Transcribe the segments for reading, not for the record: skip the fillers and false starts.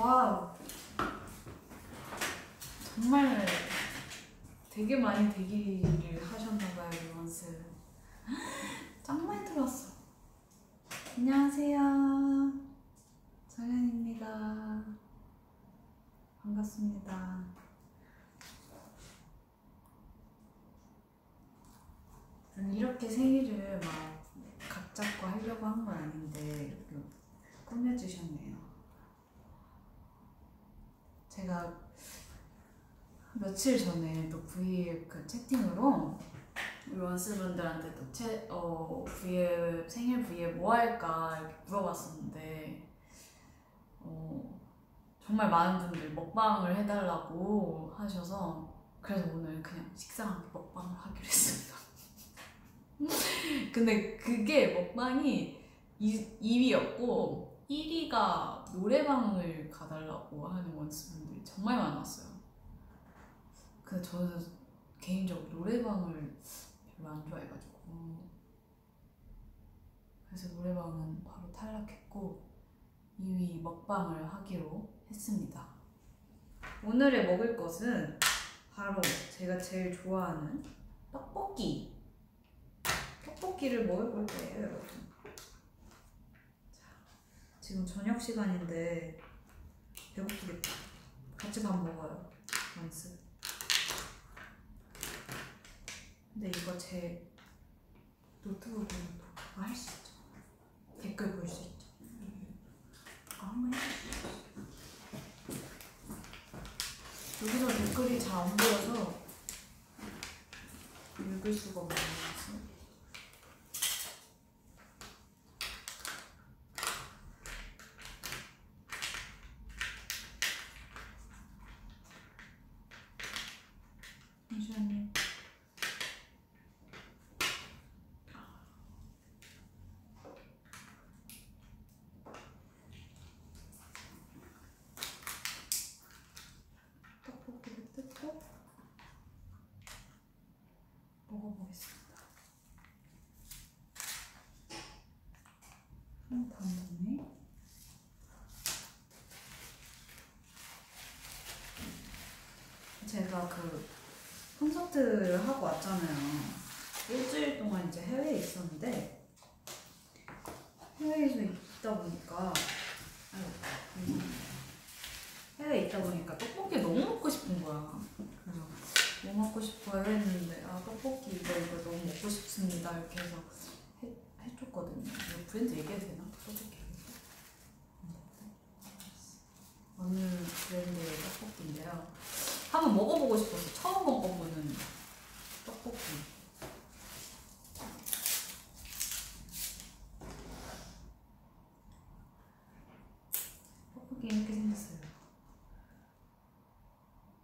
와우. 정말 되게 많이 대기를 하셨나봐요, 리원스. 짱 많이 들어왔어. 안녕하세요. 정현입니다. 반갑습니다. 이렇게 생일을 막 각 잡고 하려고 한 건 아닌데 이렇게 꾸며주셨네요. 제가 며칠 전에 또 V앱 그 채팅으로 우리 원스분들한테 V앱 생일 V앱 뭐 할까 이렇게 물어봤었는데 정말 많은 분들이 먹방을 해달라고 하셔서 그래서 오늘 그냥 식상하게 먹방을 하기로 했습니다. 근데 그게 먹방이 2위였고 1위가 노래방을 가달라고 하는 원스분들이 정말 많았어요. 근데 저는 개인적으로 노래방을 별로 안 좋아해가지고 그래서 노래방은 바로 탈락했고 2위 먹방을 하기로 했습니다. 오늘의 먹을 것은 바로 제가 제일 좋아하는 떡볶이를 먹을 거예요, 여러분. 자, 지금 저녁 시간인데 배고프겠다. 같이 밥 먹어요, 원스. 근데 이거 제 노트북으로도 할 수 있죠. 댓글 볼 수 있죠. 한번 해주세요. 여기서 댓글이 잘 안 보여서 읽을 수가 없는 거지. 잠시만요. 떡볶이를 뜯고 먹어보겠습니다. 다음에 제가 그 콘서트를 하고 왔잖아요. 일주일 동안 이제 해외에 있었는데 해외에서 있다 보니까 떡볶이 너무 먹고 싶은 거야. 그래서 뭐 먹고 싶어요 했는데 떡볶이 이거 너무 먹고 싶습니다 이렇게 해서 해줬거든요. 이거 브랜드 얘기해도 되나? 떡볶이 어느 브랜드의 떡볶이인데요. 한번 먹어보고 싶어서 처음 먹어보는 떡볶이. 떡볶이 이렇게 생겼어요.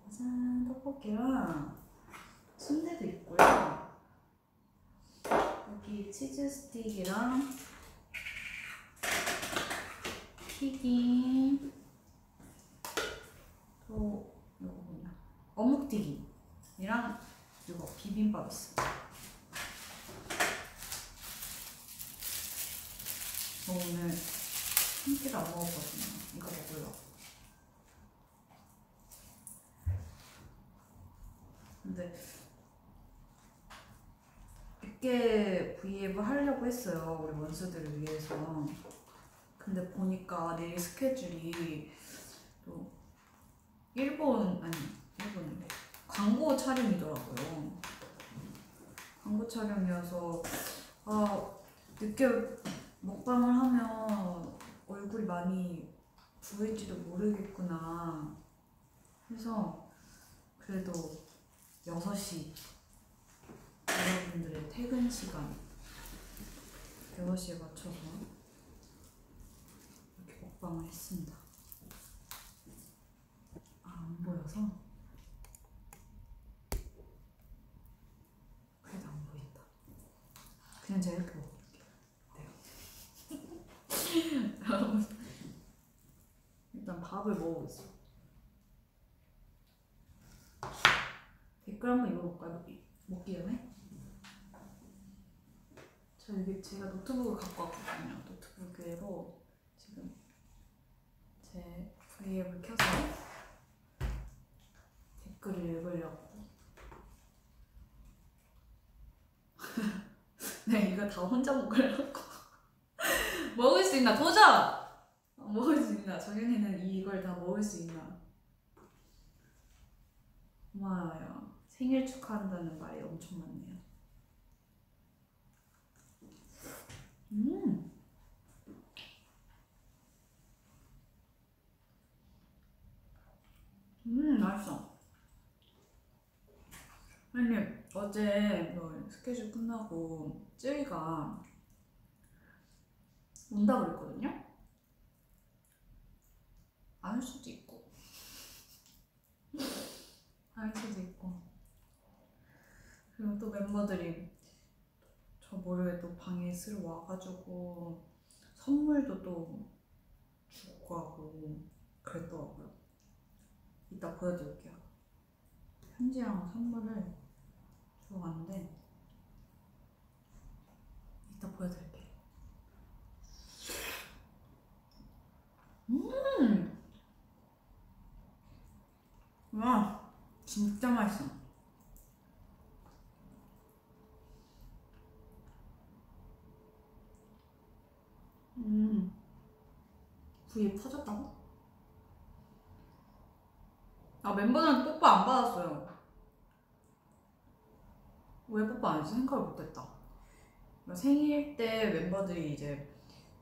짜잔, 떡볶이랑 순대도 있고요. 여기 치즈 스틱이랑 튀김, 또 이거 뭐냐, 어묵튀김이랑 이거 비빔밥 있어요. 저 오늘 한 끼를 안 먹었거든요. 이거 먹으려고. 근데 늦게 V앱을 하려고 했어요, 우리 원수들을 위해서. 근데 보니까 내일 스케줄이 또 일본이 광고 촬영이더라고요. 광고 촬영이어서 늦게 먹방을 하면 얼굴이 많이 부을지도 모르겠구나 해서 그래도 6시 여러분들의 퇴근 시간 6시에 맞춰서 이렇게 먹방을 했습니다. 안 보여서 그래도 안 보인다. 그냥 제가 이렇게 먹을게요. 네. 일단 밥을 먹어보겠습니다. 댓글 한번 읽어볼까요? 먹기 전에? 저 여기 제가 노트북을 갖고 왔거든요. 노트북으로 지금 제 V앱을 켜서 댓글을 읽으려고. 네, 이거 다 혼자 먹으려고. 먹을 수 있나? 도전! 먹을 수 있나? 정연이는 이걸 다 먹을 수 있나? 고마워요. 생일 축하한다는 말이 엄청 많네요. 맛있어. 아니, 어제 스케줄 끝나고 쯔이가 온다고 그랬거든요? 안 올 수도 있고. 안 올 수도 있고. 그리고 또 멤버들이 저 모르게 또 방에 쓰러 와가지고 선물도 또 주고 가고 그랬더라고요. 이따 보여드릴게요. 편지랑 선물을 주고 갔는데 이따 보여드릴게요. 와, 진짜 맛있어. V에 퍼졌다고? 아, 멤버들한테 뽀뽀 안 받았어요. 왜 뽀뽀 안 했지? 생각을 못했다. 생일 때 멤버들이 이제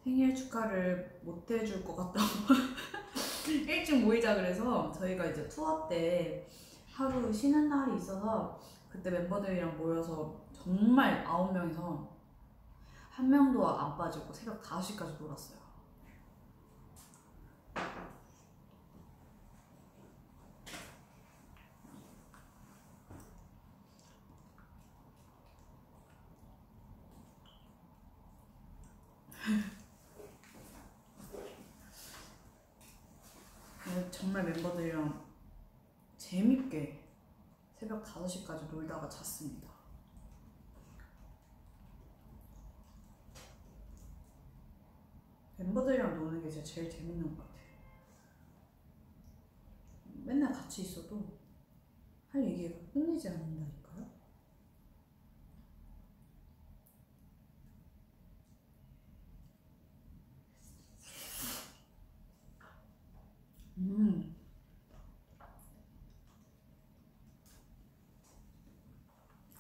생일 축하를 못 해줄 것 같다고 일찍 모이자 그래서 저희가 이제 투어 때 하루 쉬는 날이 있어서 그때 멤버들이랑 모여서 정말 9명이서 한 명도 안 빠지고 새벽 5시까지 놀았어요. 정말 멤버들이랑 재밌게 새벽 5시까지 놀다가 잤습니다. 멤버들이랑 노는 게 진짜 제일 재밌는 것 같아요. 맨날 같이 있어도 할 얘기가 끝내지 않는다니까요.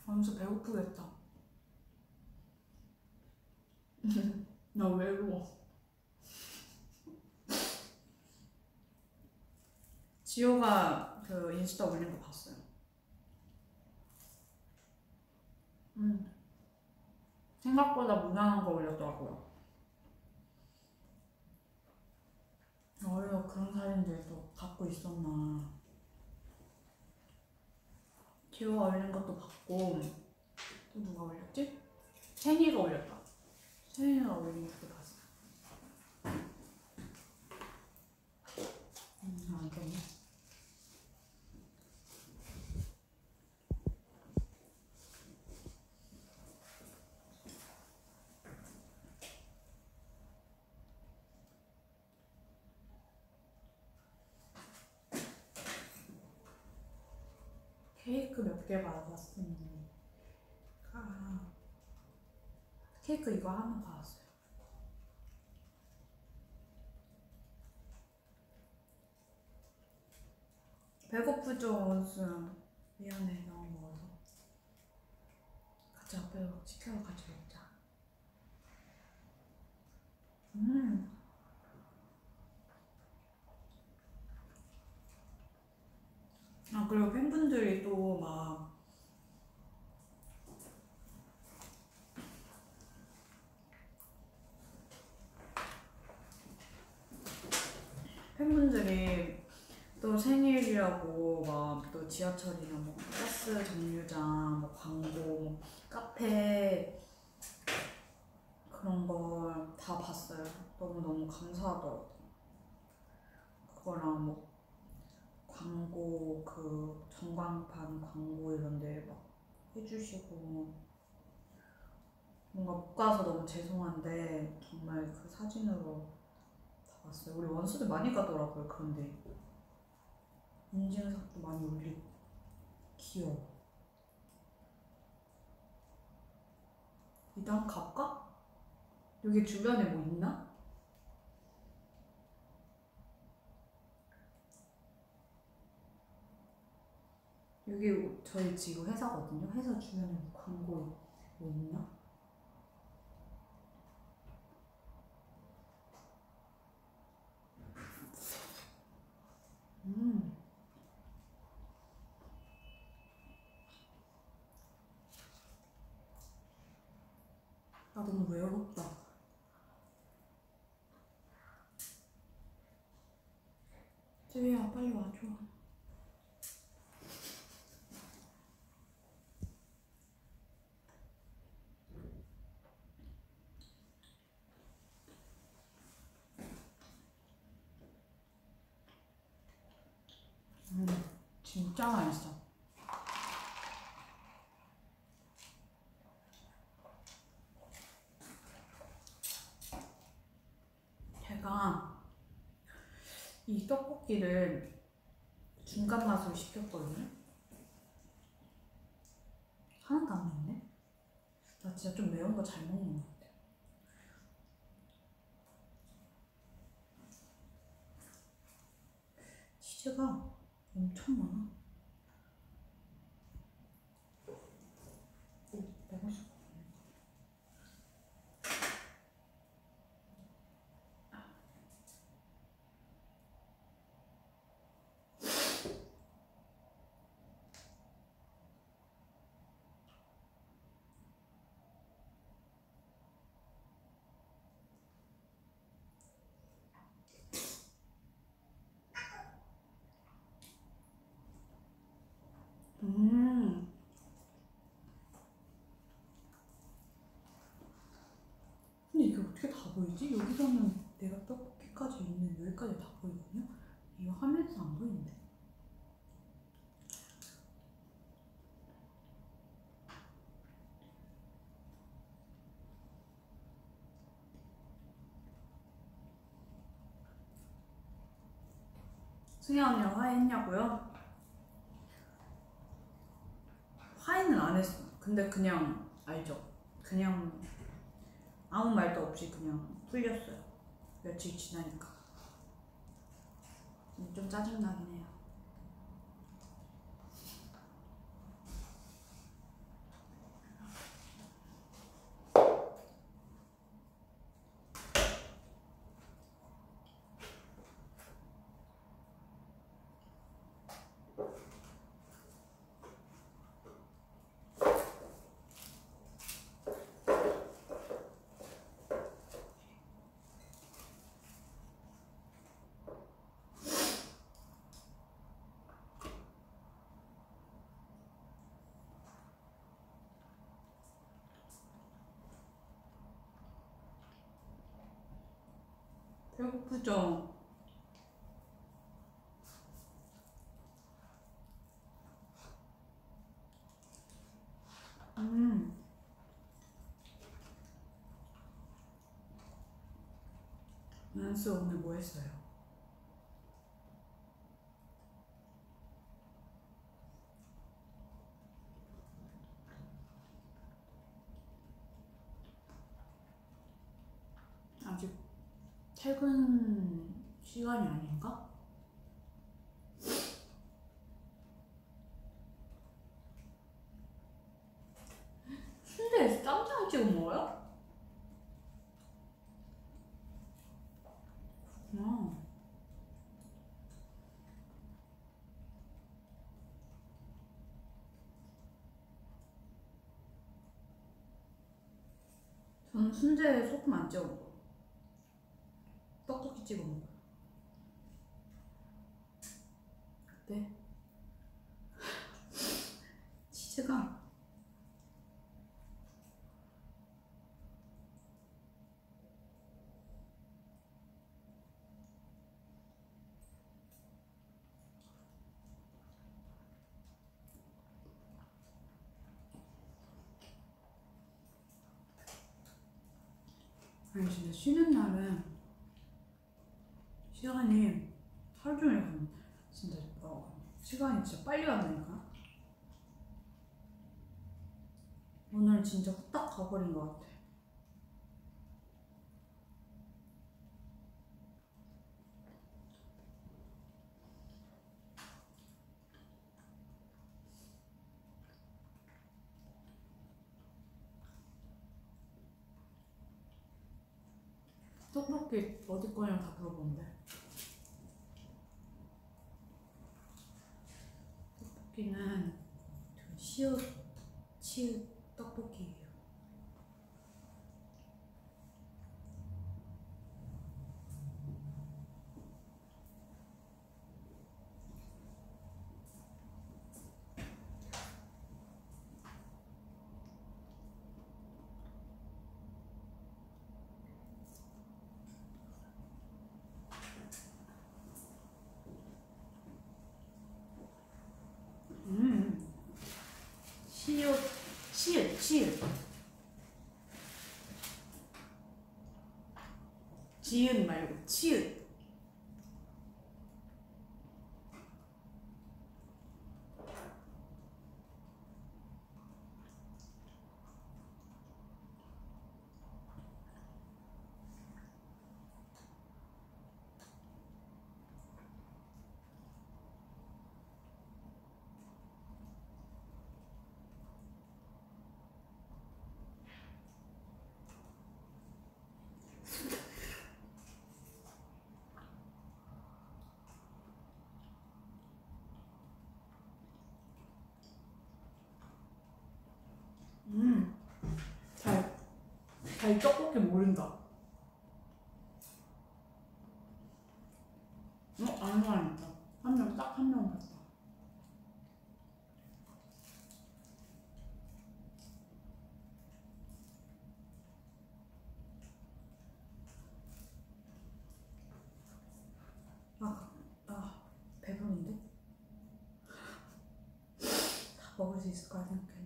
완전 배고프겠다. 나 외로워. 지호가 그 인스타 올린 거 봤어요. 생각보다 무난한 거 올렸더라고요. 원래 그런 사진들도 갖고 있었나. 지호가 올린 것도 봤고 또 누가 올렸지? 생이가 올렸다. 생이가 올린 것도 봤어. 알겠네. 케이크 몇 개 받았습니다. 케이크 이거 하나 받았어요. 배고프죠, 원수? 미안해, 너무 먹어서. 같이 앞에서 시켜서 같이 먹자. 아, 그리고 팬분들이 또 막 팬분들이 또 생일이라고 막 또 지하철이나 뭐 버스 정류장, 뭐 광고, 뭐 카페 그런 걸 다 봤어요. 너무너무 감사하더라고요. 그거랑 뭐 광고, 그 전광판 광고 이런데 막 해주시고 뭔가 못 가서 너무 죄송한데 정말 그 사진으로 다 봤어요. 있어요. 우리 원수들 많이 가더라고요. 그런데 인증샷도 많이 올리고 귀여워. 일단 갈까? 여기 주변에 뭐 있나? 여기 저희 지금 회사거든요. 회사 주변에 뭐 광고 뭐 있나? 음. 나 너무 외롭다. 쯔위야 빨리 와줘. 진짜 맛있어. 제가 이 떡볶이를 중간 맛으로 시켰거든요. 하나도 안 맵네? 나 진짜 좀 매운 거 잘 먹는 것 같아. 치즈가 엄청 많아. 오, 먹을 수가 없네. 음. 근데 이게 어떻게 다 보이지? 여기서는 내가 떡볶이까지 있는 여기까지 다 보이거든요? 이거 화면에서 안 보이는데? 승희 언니랑 화해했냐고요? 화해는 안 했어. 근데 그냥 알죠? 그냥 아무 말도 없이 그냥 풀렸어요. 며칠 지나니까. 좀 짜증나긴 해요. 배고프죠? 연수 오늘 뭐 했어요? 아직 퇴근 시간이 아닌가? 순대에서 쌈장 찍어 먹어요? 그렇구나. 저는 순대에 소금 안 찍어 먹어요. 떡볶이 찍어 먹어요. 네? 치즈가 아니 진짜 시간이 하루 종일 가는 진짜 시간이 진짜 빨리 간다니까. 오늘 진짜 후딱 가버린 것 같아. 떡볶이 어디 거냐고 다 물어보는데 떡볶이는 그 시옷 치읓 떡볶이예요. 시옷 치읓 지읒 말고 치읓. 잘 떡볶이 모른다. 아는 사람 있다. 한 명, 딱 한 명 봤다. 배부른데? 다 먹을 수 있을 거라 생각했는데.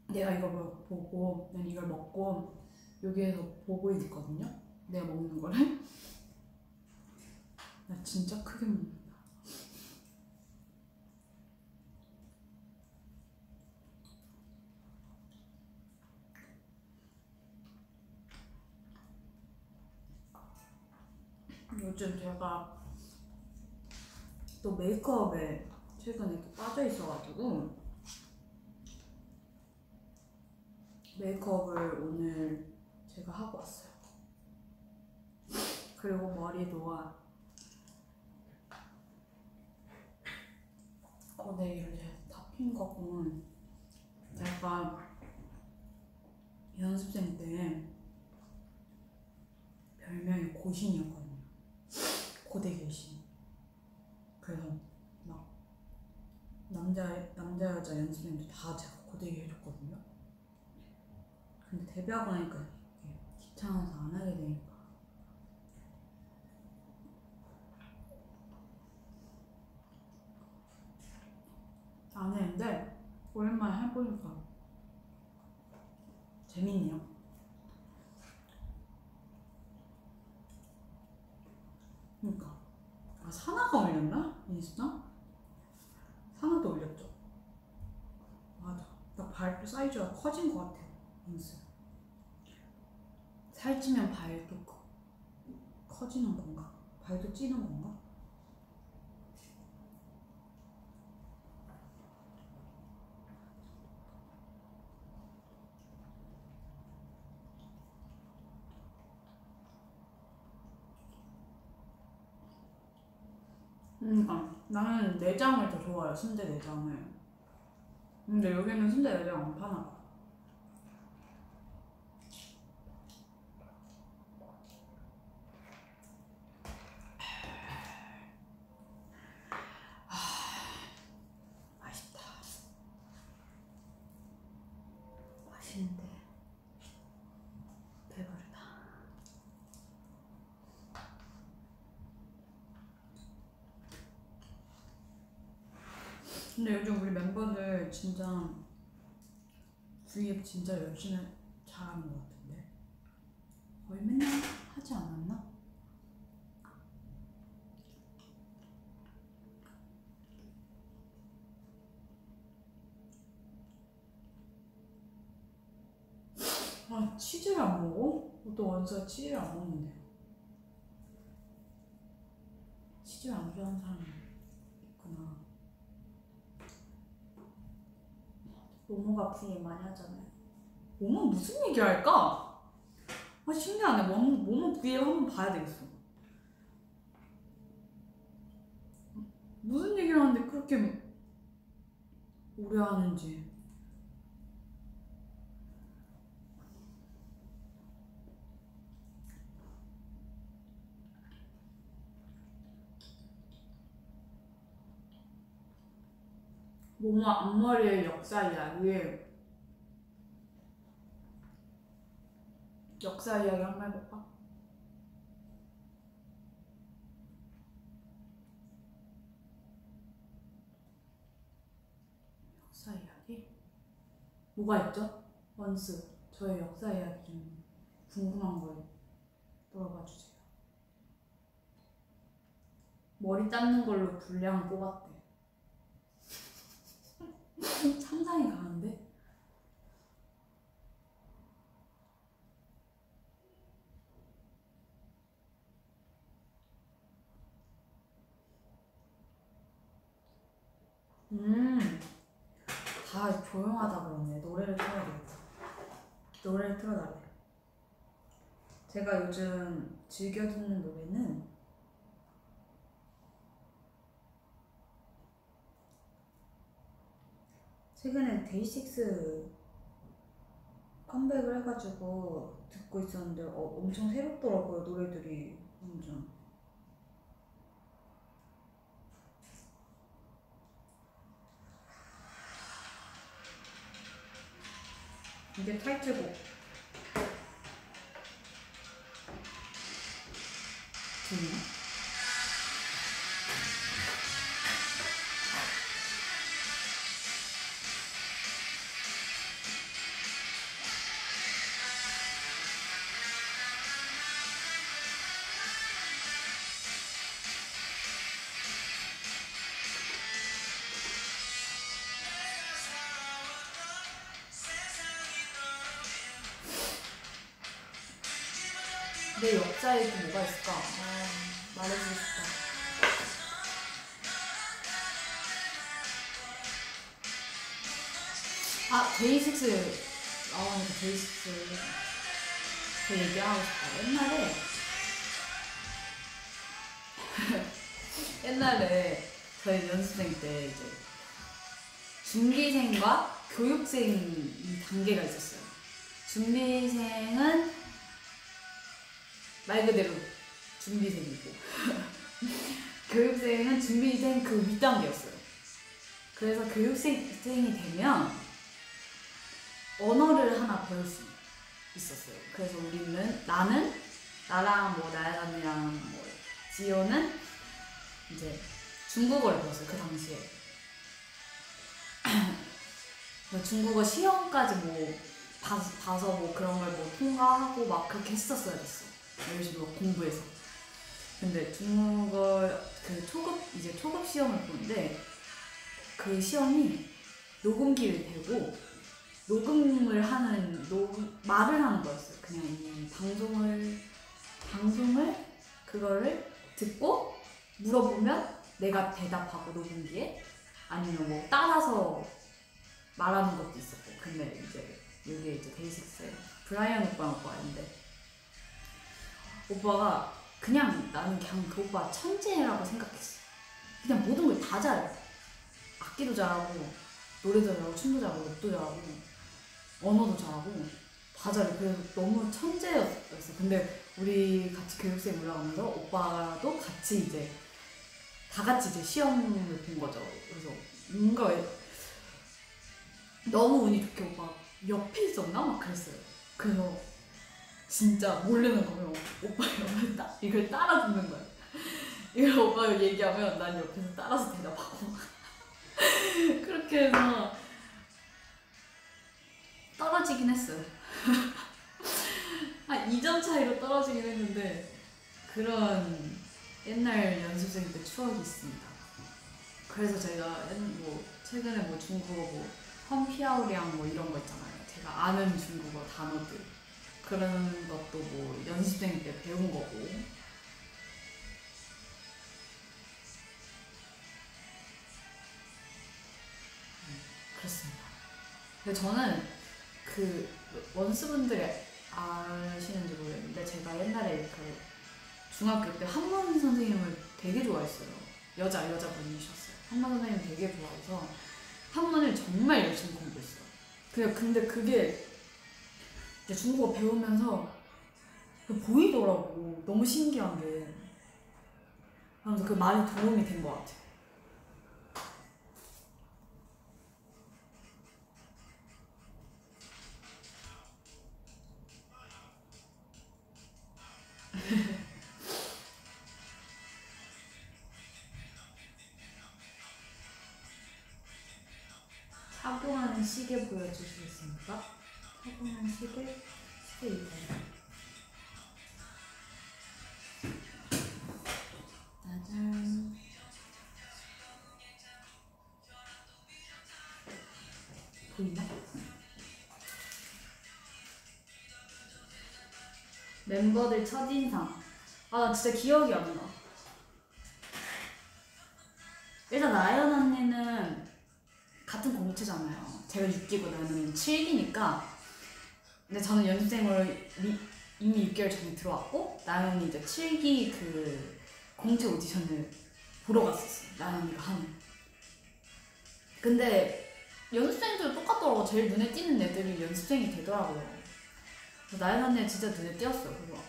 내가 이거 보고, 난 이걸 먹고 여기에서 보고 있거든요? 내가 먹는 거를. 나 진짜 크게 먹는다. 요즘 제가 또 메이크업에 최근에 빠져 있어가지고 메이크업을 오늘 제가 하고 왔어요. 그리고 머리도 내일 이제 다 핀 거고, 제가 연습생 때 별명이 고신이었거든요. 고대 귀신. 그래서 막 남자 여자 연습생들 다 제가 고데기 해줬거든요. 근데 데뷔하고 나니까 이게 귀찮아서 안 하게 되니까 안 했는데 오랜만에 해보니까 재밌네요. 그러니까 사나가 올렸나? 인스타? 사나도 올렸죠. 맞아. 나 발도 사이즈가 커진 것 같아요. 인스. 살찌면 발도 커지는 건가? 발도 찌는 건가? 나는 내장을 더 좋아해요. 순대 내장을. 근데 여기는 순대 내장 안 파나 봐. 맛있다. 텐데 배부르다. 근데 요즘 우리 멤버들 진짜 V앱 진짜 열심히 잘하는 것 같은데 거의 맨날 하지 않았나? 아, 치즈를 안 먹어? 또 원수가 치즈를 안 먹는데. 치즈를 안 좋아하는 사람이 있구나. 모모가 V앱 많이 하잖아요. 모모 무슨 얘기를 할까? 아, 신기하네. 모모 V앱 한번 봐야 되겠어. 무슨 얘기를 하는데 그렇게 오래 하는지. 모모 앞머리의 역사 이야기 한번 해볼까? 역사 이야기? 뭐가 있죠? 원스 저의 역사 이야기 좀 궁금한 걸 물어봐 주세요. 머리 닦는 걸로 분량 뽑았대. 상상이 가는데? 다 조용하다 그러네. 노래를 틀어야겠다. 노래를 틀어달래. 제가 요즘 즐겨 듣는 노래는 최근에 데이식스 컴백을 해가지고 듣고 있었는데 엄청 새롭더라고요. 노래들이 완전. 이게 타이틀곡 들리나? 내 역사에 또 뭐가 있을까? 말해주고 싶다. 데이식스 나오니까 데이식스 그 얘기하고 싶다. 옛날에 저희 연습생 때 이제 준비생과 교육생 단계가 있었어요. 준비생은 말 그대로 준비생이고 교육생은 준비생 그 윗단계였어요. 그래서 교육생이 되면 언어를 하나 배울 수 있었어요. 그래서 나랑 뭐 나야람이랑 뭐 지효는 이제 중국어를 배웠어요. 그 당시에. 중국어 시험까지 뭐 봐서 뭐 그런 걸 뭐 통과하고 막 그렇게 했었어야 됐어. 열심히 막 공부해서. 근데 중국어 그 초급 시험을 보는데 그 시험이 녹음기를 대고 말을 하는 거였어요. 그냥 이 방송을 그거를 듣고 물어보면 내가 대답하고 녹음기에 아니면 뭐 따라서 말하는 것도 있었고. 근데 이제 여기에 이제 데이식스에 브라이언 오빠가 있는데 오빠가 나는 그냥 그 오빠 천재라고 생각했어. 그냥 모든 걸 다 잘해. 악기도 잘하고 노래도 잘하고 춤도 잘하고 랩도 잘하고 언어도 잘하고 다 잘해. 그래서 너무 천재였어. 근데 우리 같이 교육생 올라가면서 오빠도 같이 다 같이 시험을 본 거죠. 그래서 뭔가 너무 운이 좋게 오빠 옆에 있었나? 막 그랬어요. 그래서 진짜 모르는 거예요. 오빠 옆에 이걸 따라 듣는 거야. 이걸 오빠가 얘기하면 난 옆에서 따라서 대답하고 그렇게 해서 떨어지긴 했어요. 한 2점 차이로 떨어지긴 했는데 그런 옛날 연습생 때 추억이 있습니다. 그래서 제가 뭐 최근에 뭐 중국어 뭐 험피아오량 뭐 이런 거 있잖아요. 제가 아는 중국어 단어들 그런 것도 뭐 연습생 때 배운 거고. 그렇습니다. 근데 저는 그 원스분들이 아시는지 모르겠는데 제가 옛날에 그 중학교 때 한문 선생님을 되게 좋아했어요. 여자분이셨어요. 한문 선생님 되게 좋아해서 한문을 정말 열심히 공부했어요. 근데 그게 이제 중국어 배우면서 보이더라고. 너무 신기한 게. 그래서 그 많이 도움이 된 것 같아요. 착용하는 시계 보여주시겠습니까? 착용하는 시계 이거요. 짜잔. 보이나? 멤버들 첫인상. 나 진짜 기억이 안 나. 일단 나연 언니는 같은 공채잖아요. 제가 6기고 나는 7기니까. 근데 저는 연습생으로 이미 6개월 전에 들어왔고 나연이 이제 7기 그 공채 오디션을 보러 갔었어요. 나연이가 하는. 근데 연습생들 똑같더라고. 제일 눈에 띄는 애들이 연습생이 되더라고요. 그래서 나연 언니가 진짜 눈에 띄었어요. 그래서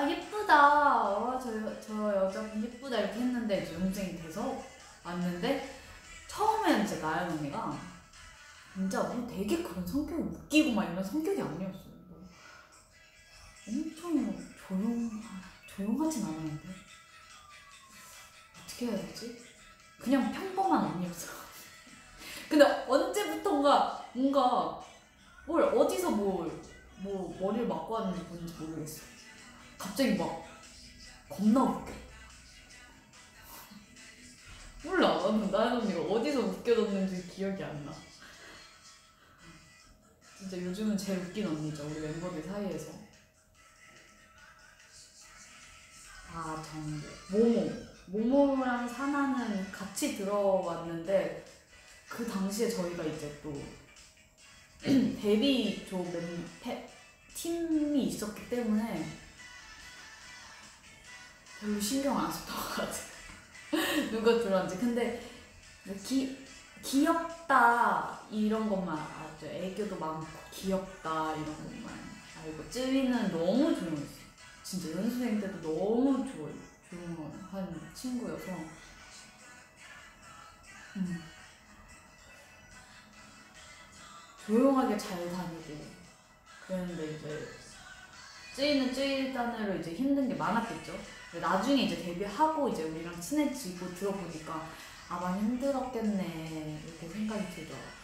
예쁘다. 저 여자분 예쁘다 이렇게 했는데 이제 연습생이 돼서 왔는데 처음에는 이제 나연 언니가 진짜 뭐 되게 그런 성격이 웃기고 막 이런 성격이 아니었어요. 뭐 엄청 조용하진 않았는데 어떻게 해야 되지? 그냥 평범한 언니였어. 근데 언제부턴가 뭔가 뭘 어디서 뭐 머리를 맞고 왔는지 뭔지 모르겠어. 갑자기 막 겁나 웃겨. 몰라. 나는 나연 언니가 어디서 웃겨졌는지 기억이 안 나. 진짜 요즘은 제일 웃긴 언니죠. 우리 멤버들 사이에서. 정보. 모모랑 사나는 같이 들어왔는데 그 당시에 저희가 이제 또 데뷔 팀이 있었기 때문에 별로 신경 안 썼던 것 같아요. 누가 들어왔는지. 근데 귀엽다 이런 것만 알았죠. 애교도 많고 귀엽다 이런 것만 알고. 쯔위는 너무 조용했어요. 진짜 연습생 때도 너무 조용한 친구여서 조용하게 잘 다니고 그랬는데 이제 쯔위는 쯔위단으로 이제 힘든 게 많았겠죠. 나중에 이제 데뷔하고 이제 우리랑 친해지고 들어보니까 많이 힘들었겠네 이렇게 생각이 들더라고요.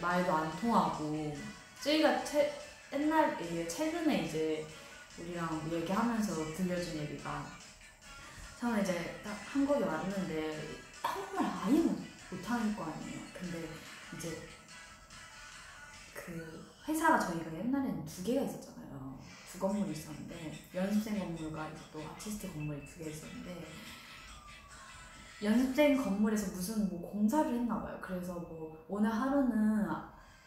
말도 안 통하고. 쯔위가 최근에 이제 우리랑 얘기하면서 들려준 얘기가 처음에 이제 딱 한국에 왔는데 한국말 아예 못하는 거 아니에요. 근데 이제 그 회사가 저희가 옛날에는 2개가 있었잖아요. 2건물이 있었는데 연습생 건물과 이제 또 아티스트 건물이 2개 있었는데 연습생 건물에서 무슨 공사를 했나봐요. 그래서 오늘 하루는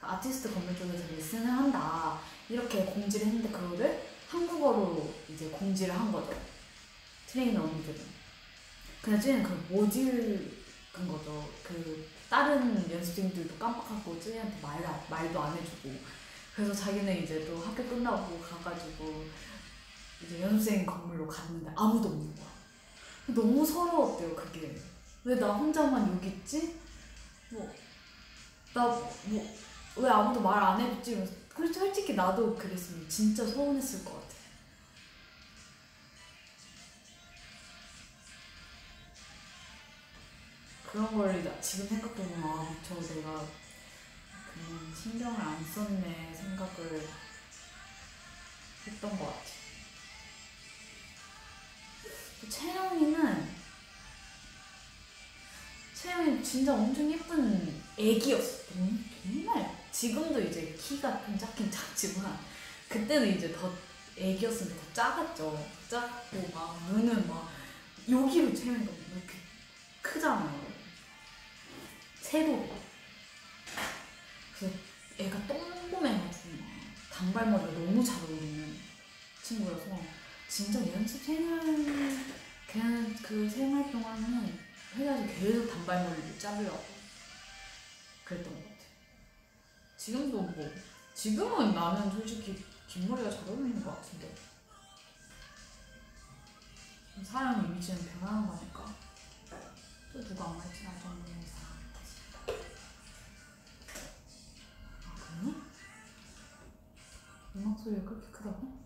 아티스트 건물 쪽에서 레슨을 한다 이렇게 공지를 했는데 그거를 한국어로 이제 공지를 한 거죠. 트레이너 언니들은. 근데 쯔이는 그걸 못 읽은 거죠. 다른 연습생들도 깜빡하고 쯔이한테 말도 안 해주고. 그래서 자기는 이제 또 학교 끝나고 가가지고 이제 연습생 건물로 갔는데 아무도 없는 거야. 너무 서러웠대요. 그게 왜 나 혼자만 여기 있지? 나 뭐 왜 아무도 말 안 해줬지? 이러면서. 솔직히 나도 그랬으면 진짜 서운했을 것 같아. 그런 걸 지금 생각해보면 아 미쳐 내가 그냥 신경을 안 썼네 생각을 했던 것 같아. 채영이 진짜 엄청 예쁜 애기였어. 정말 지금도 이제 키가 좀 작긴 작지만 그때는 이제 더 애기였으니까 더 작았죠. 작고 막 눈은 막 여기로 채영이가 이렇게 크잖아요. 세로. 그래서 애가 동그매가지고 막 단발머리가 너무 잘 어울리는 친구여서 진짜 그냥 그 생활 동안은 회사에서 계속 단발머리를 자르려고 그랬던 것 같아. 지금도 뭐 지금은 나는 솔직히 긴 머리가 잘 어울리는 것 같은데 사람 이미지는 변하는 거니까. 또 누가 안 말했지? 나 정도는 사람. 아 그래? 음악 소리가 그렇게 크다고?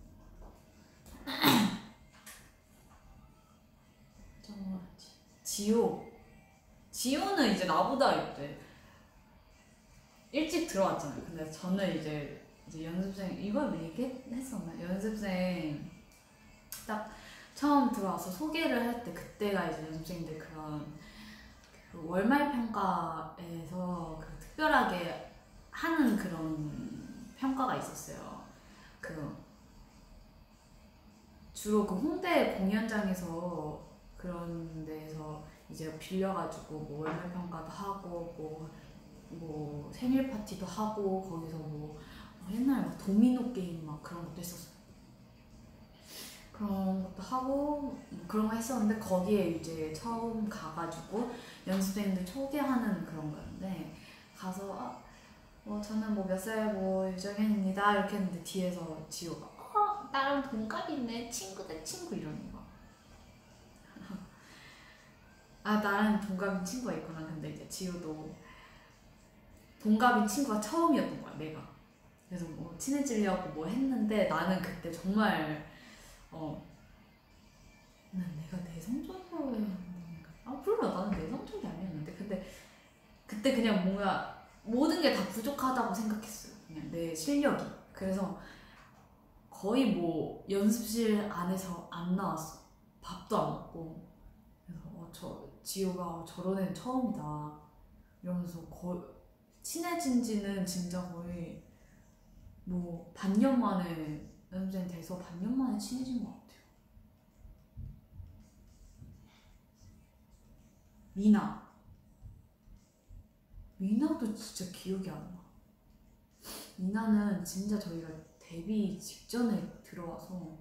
지호는 이제 나보다 이제 일찍 들어왔잖아요. 근데 저는 이제 연습생 이걸 얘기했었나? 연습생 딱 처음 들어와서 소개를 할 때 그때가 이제 연습생들 그런 그 월말 평가에서 그 특별하게 하는 그런 평가가 있었어요. 그 주로 그 홍대 공연장에서 그런 데에서 이제 빌려가지고 뭐 월말 평가도 하고 뭐 생일 파티도 하고 거기서 뭐 옛날에 막 도미노 게임 막 그런 것도 했었어요. 그런 것도 하고 뭐 그런 거 했었는데 거기에 이제 처음 가가지고 연습생들 초대하는 그런 거였는데 가서 저는 뭐 몇 살 뭐 유정현입니다 이렇게 했는데 뒤에서 지호가 나랑 동갑이네 친구 대 친구 이러는 거. 아 나랑 동갑인 친구가 있구나. 근데 이제 지호도 동갑인 친구가 처음이었던 거야 내가. 그래서 뭐 친해지려고 뭐 했는데 나는 그때 정말 난 내가 내성적이라고 해야 하는가? 아 몰라 나는 내성적이 아니었는데 근데 그때 그냥 뭔가 모든 게 다 부족하다고 생각했어요. 그냥 내 실력이. 그래서 거의 뭐 연습실 안에서 안 나왔어. 밥도 안 먹고. 그래서 지호가 저런 애는 처음이다 이러면서 거의 친해진 지는 진짜 거의 뭐 반년 만에 연습생 돼서 반년 만에 친해진 것 같아요. 미나도 진짜 기억이 안 나. 미나는 진짜 저희가 데뷔 직전에 들어와서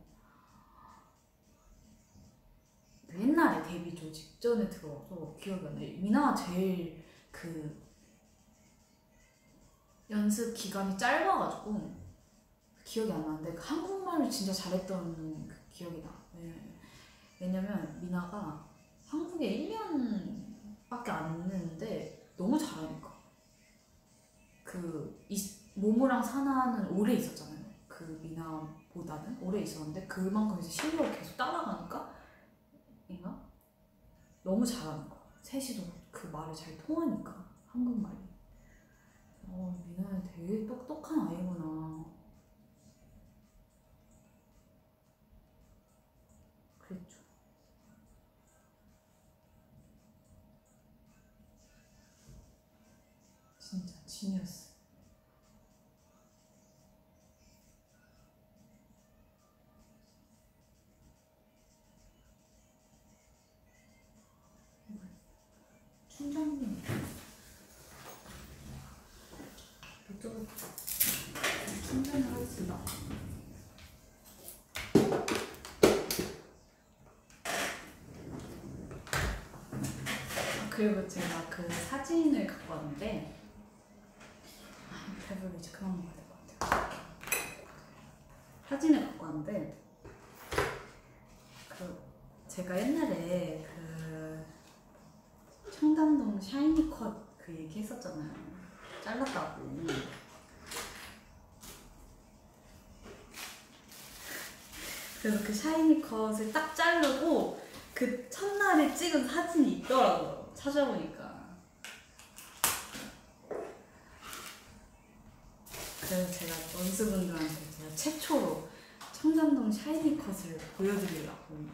옛날에 데뷔 좀 직전에 들어와서 기억이 안 나요. 미나가 제일 그 연습 기간이 짧아가지고 기억이 안 나는데 그 한국말을 진짜 잘했던 그 기억이 나. 왜냐면 미나가 한국에 1년밖에 안 됐는데 너무 잘하니까. 모모랑 사나는 오래 있었잖아요. 그 미나보다는 오래 있었는데 그만큼 이제 실력을 계속 따라가니까 인가? 너무 잘하는 거야. 셋이서 그 말을 잘 통하니까 한국말이. 미나는 되게 똑똑한 아이구나. 그랬죠. 진짜 지니어스. 충전기 이쪽으로 충전을 하겠습니다. 그리고 제가 그 사진을 갖고 왔는데 배불러 이제 그만 먹어야 될 것 같아요. 사진을 갖고 왔는데 제가 옛날에 청담동 샤이니컷 그 얘기 했었잖아요. 잘랐다고. 그래서 그 샤이니 컷을 딱 자르고 그 첫날에 찍은 사진이 있더라고요. 찾아보니까. 그래서 제가 원수분들한테 제가 최초로 청담동 샤이니 컷을 보여드리려고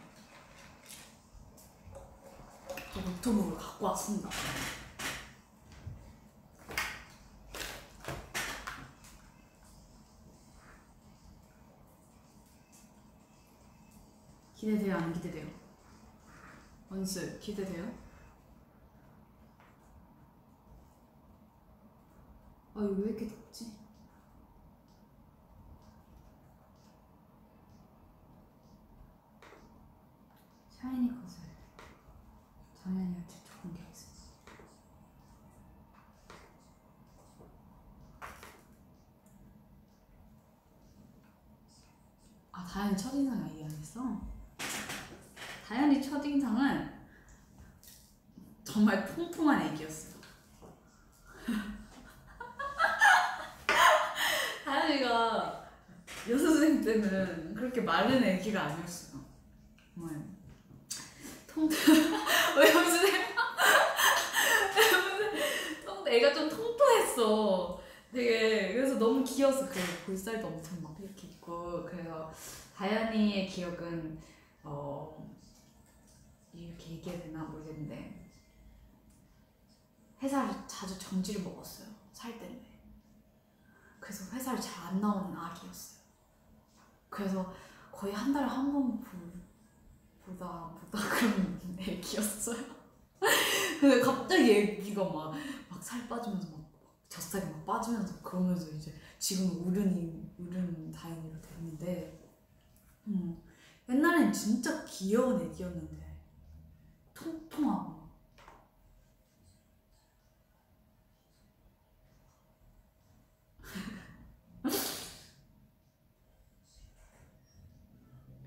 노트북을 갖고 왔습니다. 기대돼요? 안 기대돼요? 원스 기대돼요? 아 이거 왜 이렇게 덥지? 샤이니 컷을 정연이가 최초 공개했었어. 아 다현이 첫인상 얘기 안 했어? 다현이 첫인상은 정말 통통한 애기였어요. 다현이가 여수생 때는 그렇게 마른 애기가 아니었어요. 정말 왜 여수생? 애가 좀 통통했어. 되게 그래서 너무 귀여웠어. 그 볼살도 엄청 막 이렇게 있고. 그래서 다현이의 기억은 이렇게 얘기해야 되나 모르겠는데 회사를 자주 정지를 먹었어요. 살 때문에. 그래서 회사를 잘 안 나오는 아기였어요. 그래서 거의 한 달에 한 번 보다 그런 애기였어요. 근데 갑자기 애기가 막 살 빠지면서 막 젖살이 막 빠지면서 그러면서 이제 지금 어른 다행으로 됐는데 옛날엔 진짜 귀여운 애기였는데 통통하고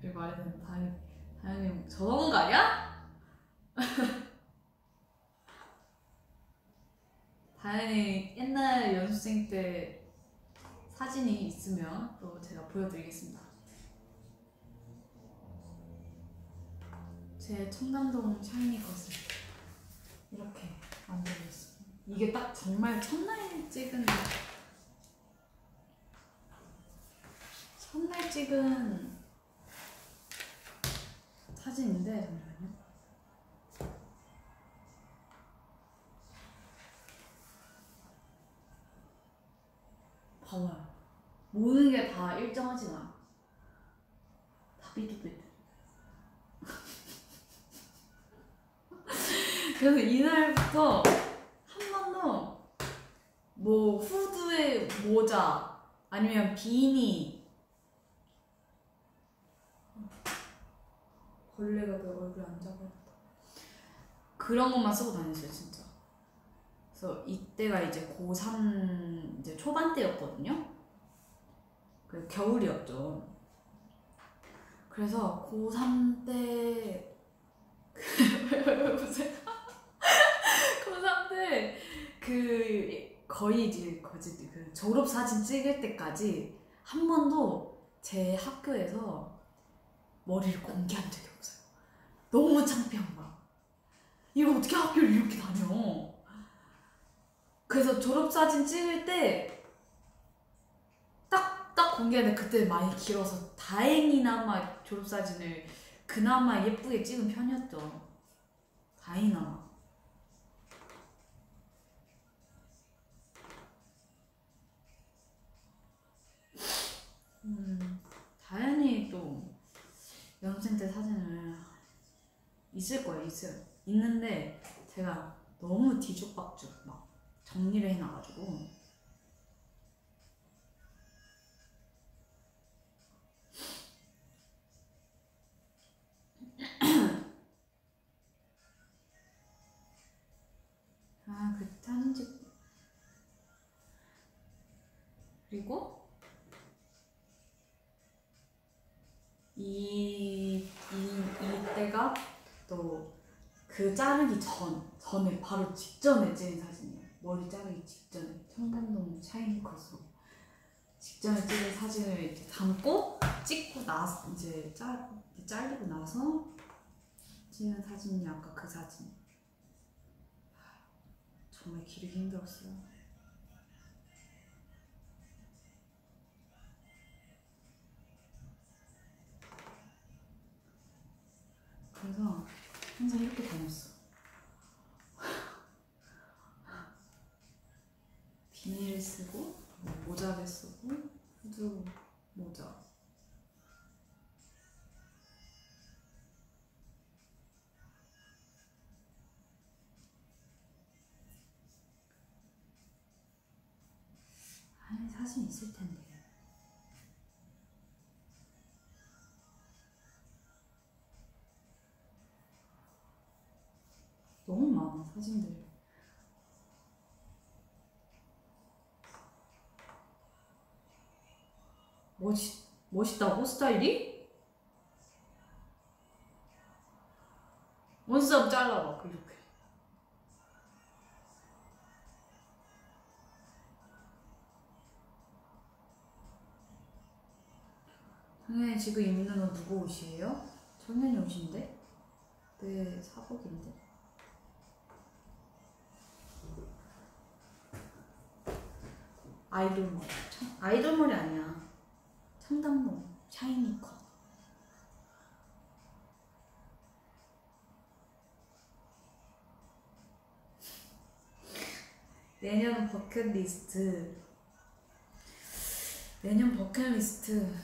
이 말에는 다행히 저러는 거 아니야? 다현이 옛날 연습생 때 사진이 있으면 또 제가 보여드리겠습니다. 제 청담동 샤이니 컷을 이렇게 만들었습니다. 이게 딱 정말 첫날 찍은 사진인데 잠시만요. 봐봐요. 모든 게 다 일정하진 않아. 다 삐뚤삐뚤. 그래서 이날부터 한 번도 뭐 후드에 모자 아니면 비니 벌레가 내 얼굴에 안 잡아있다. 그런 것만 쓰고 다녔어요 진짜. 그래서 이때가 이제 고3 이제 초반 때였거든요. 그 겨울이었죠. 그래서 고3 때 고3 때 거의 이제 그 졸업 사진 찍을 때까지 한 번도 제 학교에서 머리를 공개한 적이 없어요. 너무 창피한 거야. 이거 어떻게 학교를 이렇게 다녀? 그래서 졸업사진 찍을 때 딱 공개하는데 그때 많이 길어서 다행히나마 졸업사진을 그나마 예쁘게 찍은 편이었죠. 다행히나마. 다현이 또 연습생 때 사진을 있을 거예요. 있는데 제가 너무 뒤죽박죽 막 정리를 해놔가지고 그 사진 찍 그리고 이때가 또 그 자르기 전에 바로 직전에 찍은 사진이에요. 머리 자르기 직전에 청담동 샤이니 컷으로 직전에 찍은 사진을 이렇게 담고 찍고 나서 이제 잘리고 나서 찍은 사진이 아까 그 사진. 정말 기르기 힘들었어요. 그래서 항상 이렇게 다녔어. 비닐 쓰고 모자를 쓰고 후드 모자. 아니 사진 있을 텐데. 너무 많아 사진들. 멋있다고 스타일이? 원스 한번 잘라봐 이렇게. 당연히 지금 입는 옷 누구 옷이에요? 정연이 옷인데? 네, 사복인데. 아이돌머리. 아이돌머리 아니야. 청담동 샤이니 컷. 내년 버킷리스트. 내년 버킷리스트.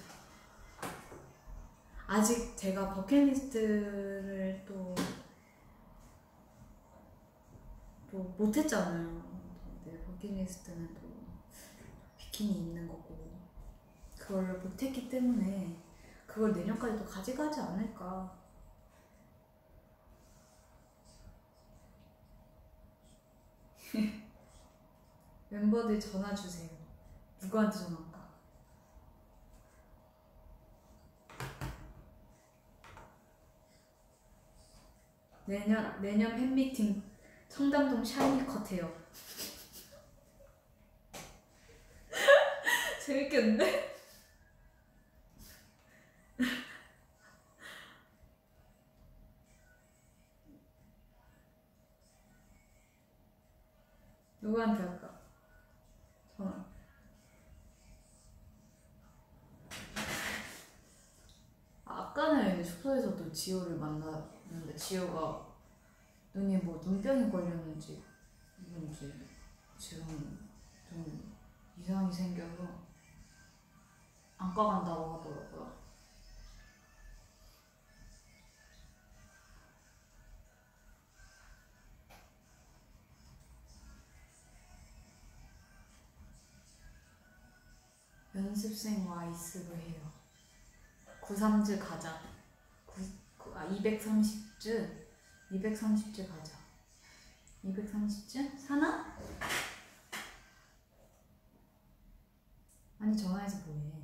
아직 제가 버킷리스트를 또 못했잖아요. 네, 버킷리스트는 또 비키니 입는 거고 그걸 못했기 때문에 그걸 내년까지 또 가져가지 않을까. 멤버들 전화 주세요. 누구한테 전화할까? 내년 팬미팅 청담동 샤이니 컷해요. 재밌겠는데? 누구한테 할까? 전화. 아까는 숙소에서 또 지호를 만났는데 지호가 눈이 뭐 눈병이 걸렸는지 뭔지 지금 좀 이상이 생겨서 안과 간다고 하더라고요. 연습생 와이스로 해요. 93즈 가자. 230즈? 230즈 가자. 230즈? 사나? 아니 전화해서 뭐해.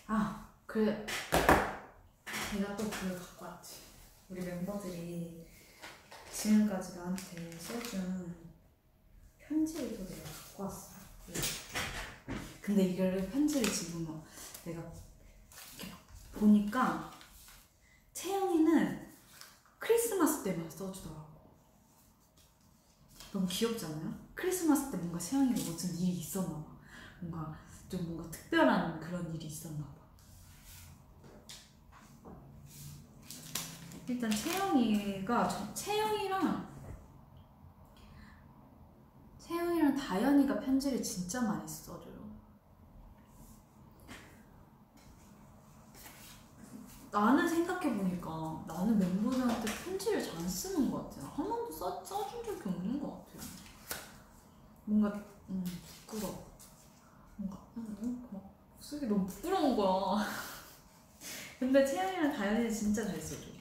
아 그래, 내가 또 그걸 갖고 왔지. 우리 멤버들이 지금까지 나한테 써준 편지를 또 내가 갖고 왔어. 근데 이걸 편지를 지금 내가 이렇게 보니까 채영이는 크리스마스 때만 써주더라고. 너무 귀엽지 않아요? 크리스마스 때 뭔가 채영이가 무슨 일이 있었나 봐. 뭔가 특별한 그런 일이 있었나 봐. 일단 채영이랑 다현이가 편지를 진짜 많이 써줘요. 나는 생각해보니까 나는 멤버들한테 편지를 잘 안 쓰는 것 같아. 한 번도 써준 적이 없는 것 같아. 뭔가 부끄러워. 뭔가 쓰기 너무 부끄러운 거야. 근데 채영이랑 다현이는 진짜 잘 써줘.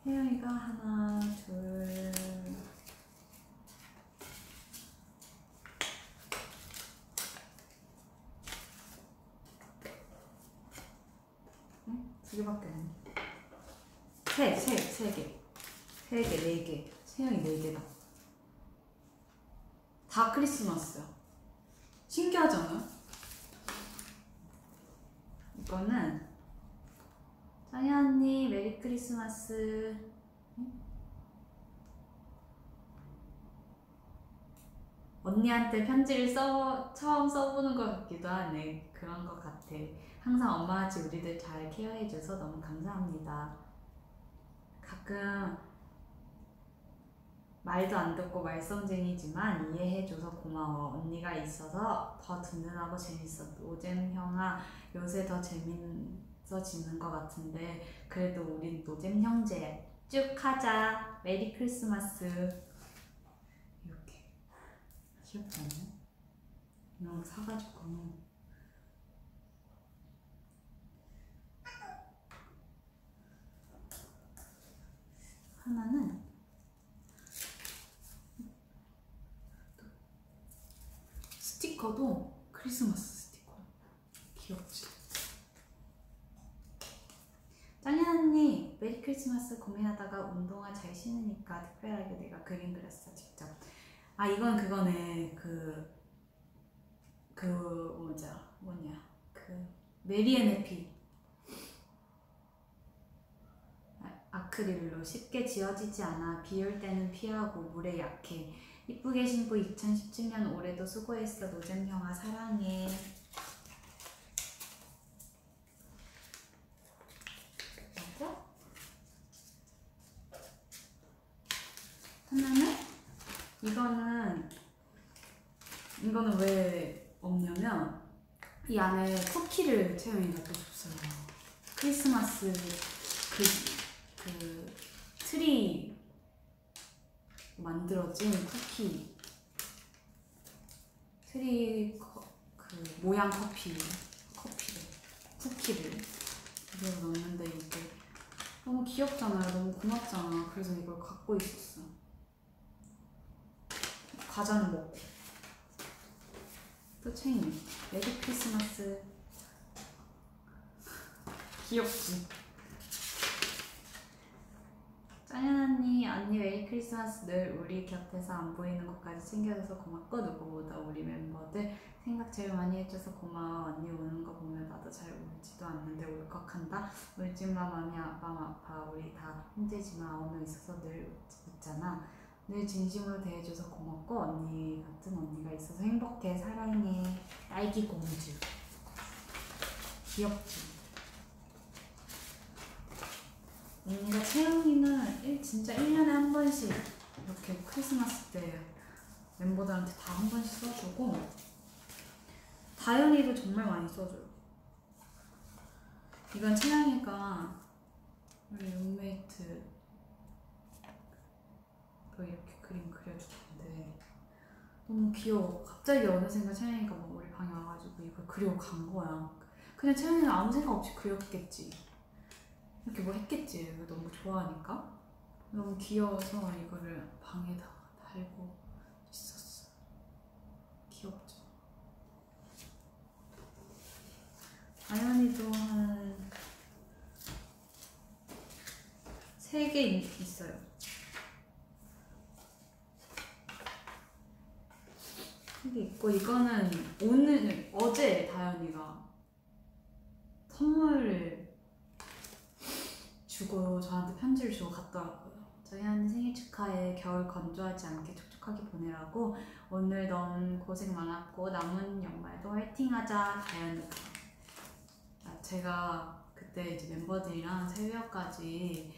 채영이가 하나, 둘, 두 개밖에 없네. 세 개. 세 개, 네 개. 채영이 네 개다. 다 크리스마스야. 신기하지 않아요? 이거는 정희 언니 메리 크리스마스. 언니한테 편지를 처음 써보는 것 같기도 하네. 그런 것 같아. 항상 엄마같이 우리들 잘 케어해줘서 너무 감사합니다. 가끔 말도 안 듣고 말썽쟁이지만 이해해줘서 고마워. 언니가 있어서 더 든든하고 재밌어. 노잼 형아, 요새 더 재밌어지는 것 같은데 그래도 우린 노잼 형제야. 쭉 하자. 메리 크리스마스. 이렇게 귀엽지 않나요? 이런 거 사가지고 하나는 스티커도 크리스마스 스티커. 귀엽지? 짱이 언니 메리 크리스마스 고민하다가 운동화 잘 신으니까 특별하게 내가 그림 그렸어 직접. 아 이건 그거네. 뭐냐 메리앤 해피 아크릴로 쉽게 지워지지 않아. 비 올 때는 피하고 물에 약해. 이쁘게 신고 2017년 올해도 수고했어. 노잼 형아 사랑해. 맞아? 하나는 이거는 왜 없냐면 이 안에 쿠키를 채영이가 또 줬어요. 크리스마스 그 트리 만들어진 트리 그 모양 쿠키를 이걸 넣는데 이게 너무 귀엽잖아요. 너무 고맙잖아. 그래서 이걸 갖고 있었어. 과자는 먹고. 또 챙이 메리 크리스마스. 귀엽지? 짱연 언니 메리 크리스마스. 늘 우리 곁에서 안 보이는 것까지 챙겨줘서 고맙고 누구보다 우리 멤버들 생각 제일 많이 해줘서 고마워. 언니 우는 거 보면 나도 잘 울지도 않는데 울컥한다. 울지마 마음 아파. 우리 다 힘들지만 9명 있어서 늘 웃잖아. 늘 진심으로 대해줘서 고맙고 언니 같은 언니가 있어서 행복해. 사랑해. 딸기 공주. 귀엽지? 언니가 채영이는 진짜 1년에 한 번씩 이렇게 크리스마스 때 멤버들한테 다 한 번씩 써주고 다현이도 정말 많이 써줘요. 이건 채영이가 우리 룸메이트 또 이렇게 그림 그려주는데 너무 귀여워. 갑자기 어느샌가 채영이가 막 우리 방에 와가지고 이걸 그리고 간 거야. 그냥 채영이는 아무 생각 없이 그렸겠지. 이렇게 뭐 했겠지. 너무 좋아하니까. 너무 귀여워서 이거를 방에다가 달고 있었어. 귀엽죠? 아연이도 한 3개 있어요. 이게 있고 이거는 어제 다현이가 선물을 주고 저한테 편지를 주고 갔더라고요. 저희 언니 생일 축하해. 겨울 건조하지 않게 촉촉하게 보내라고. 오늘 너무 고생 많았고 남은 연말도 화이팅하자. 다현이가. 제가 그때 이제 멤버들이랑 새벽까지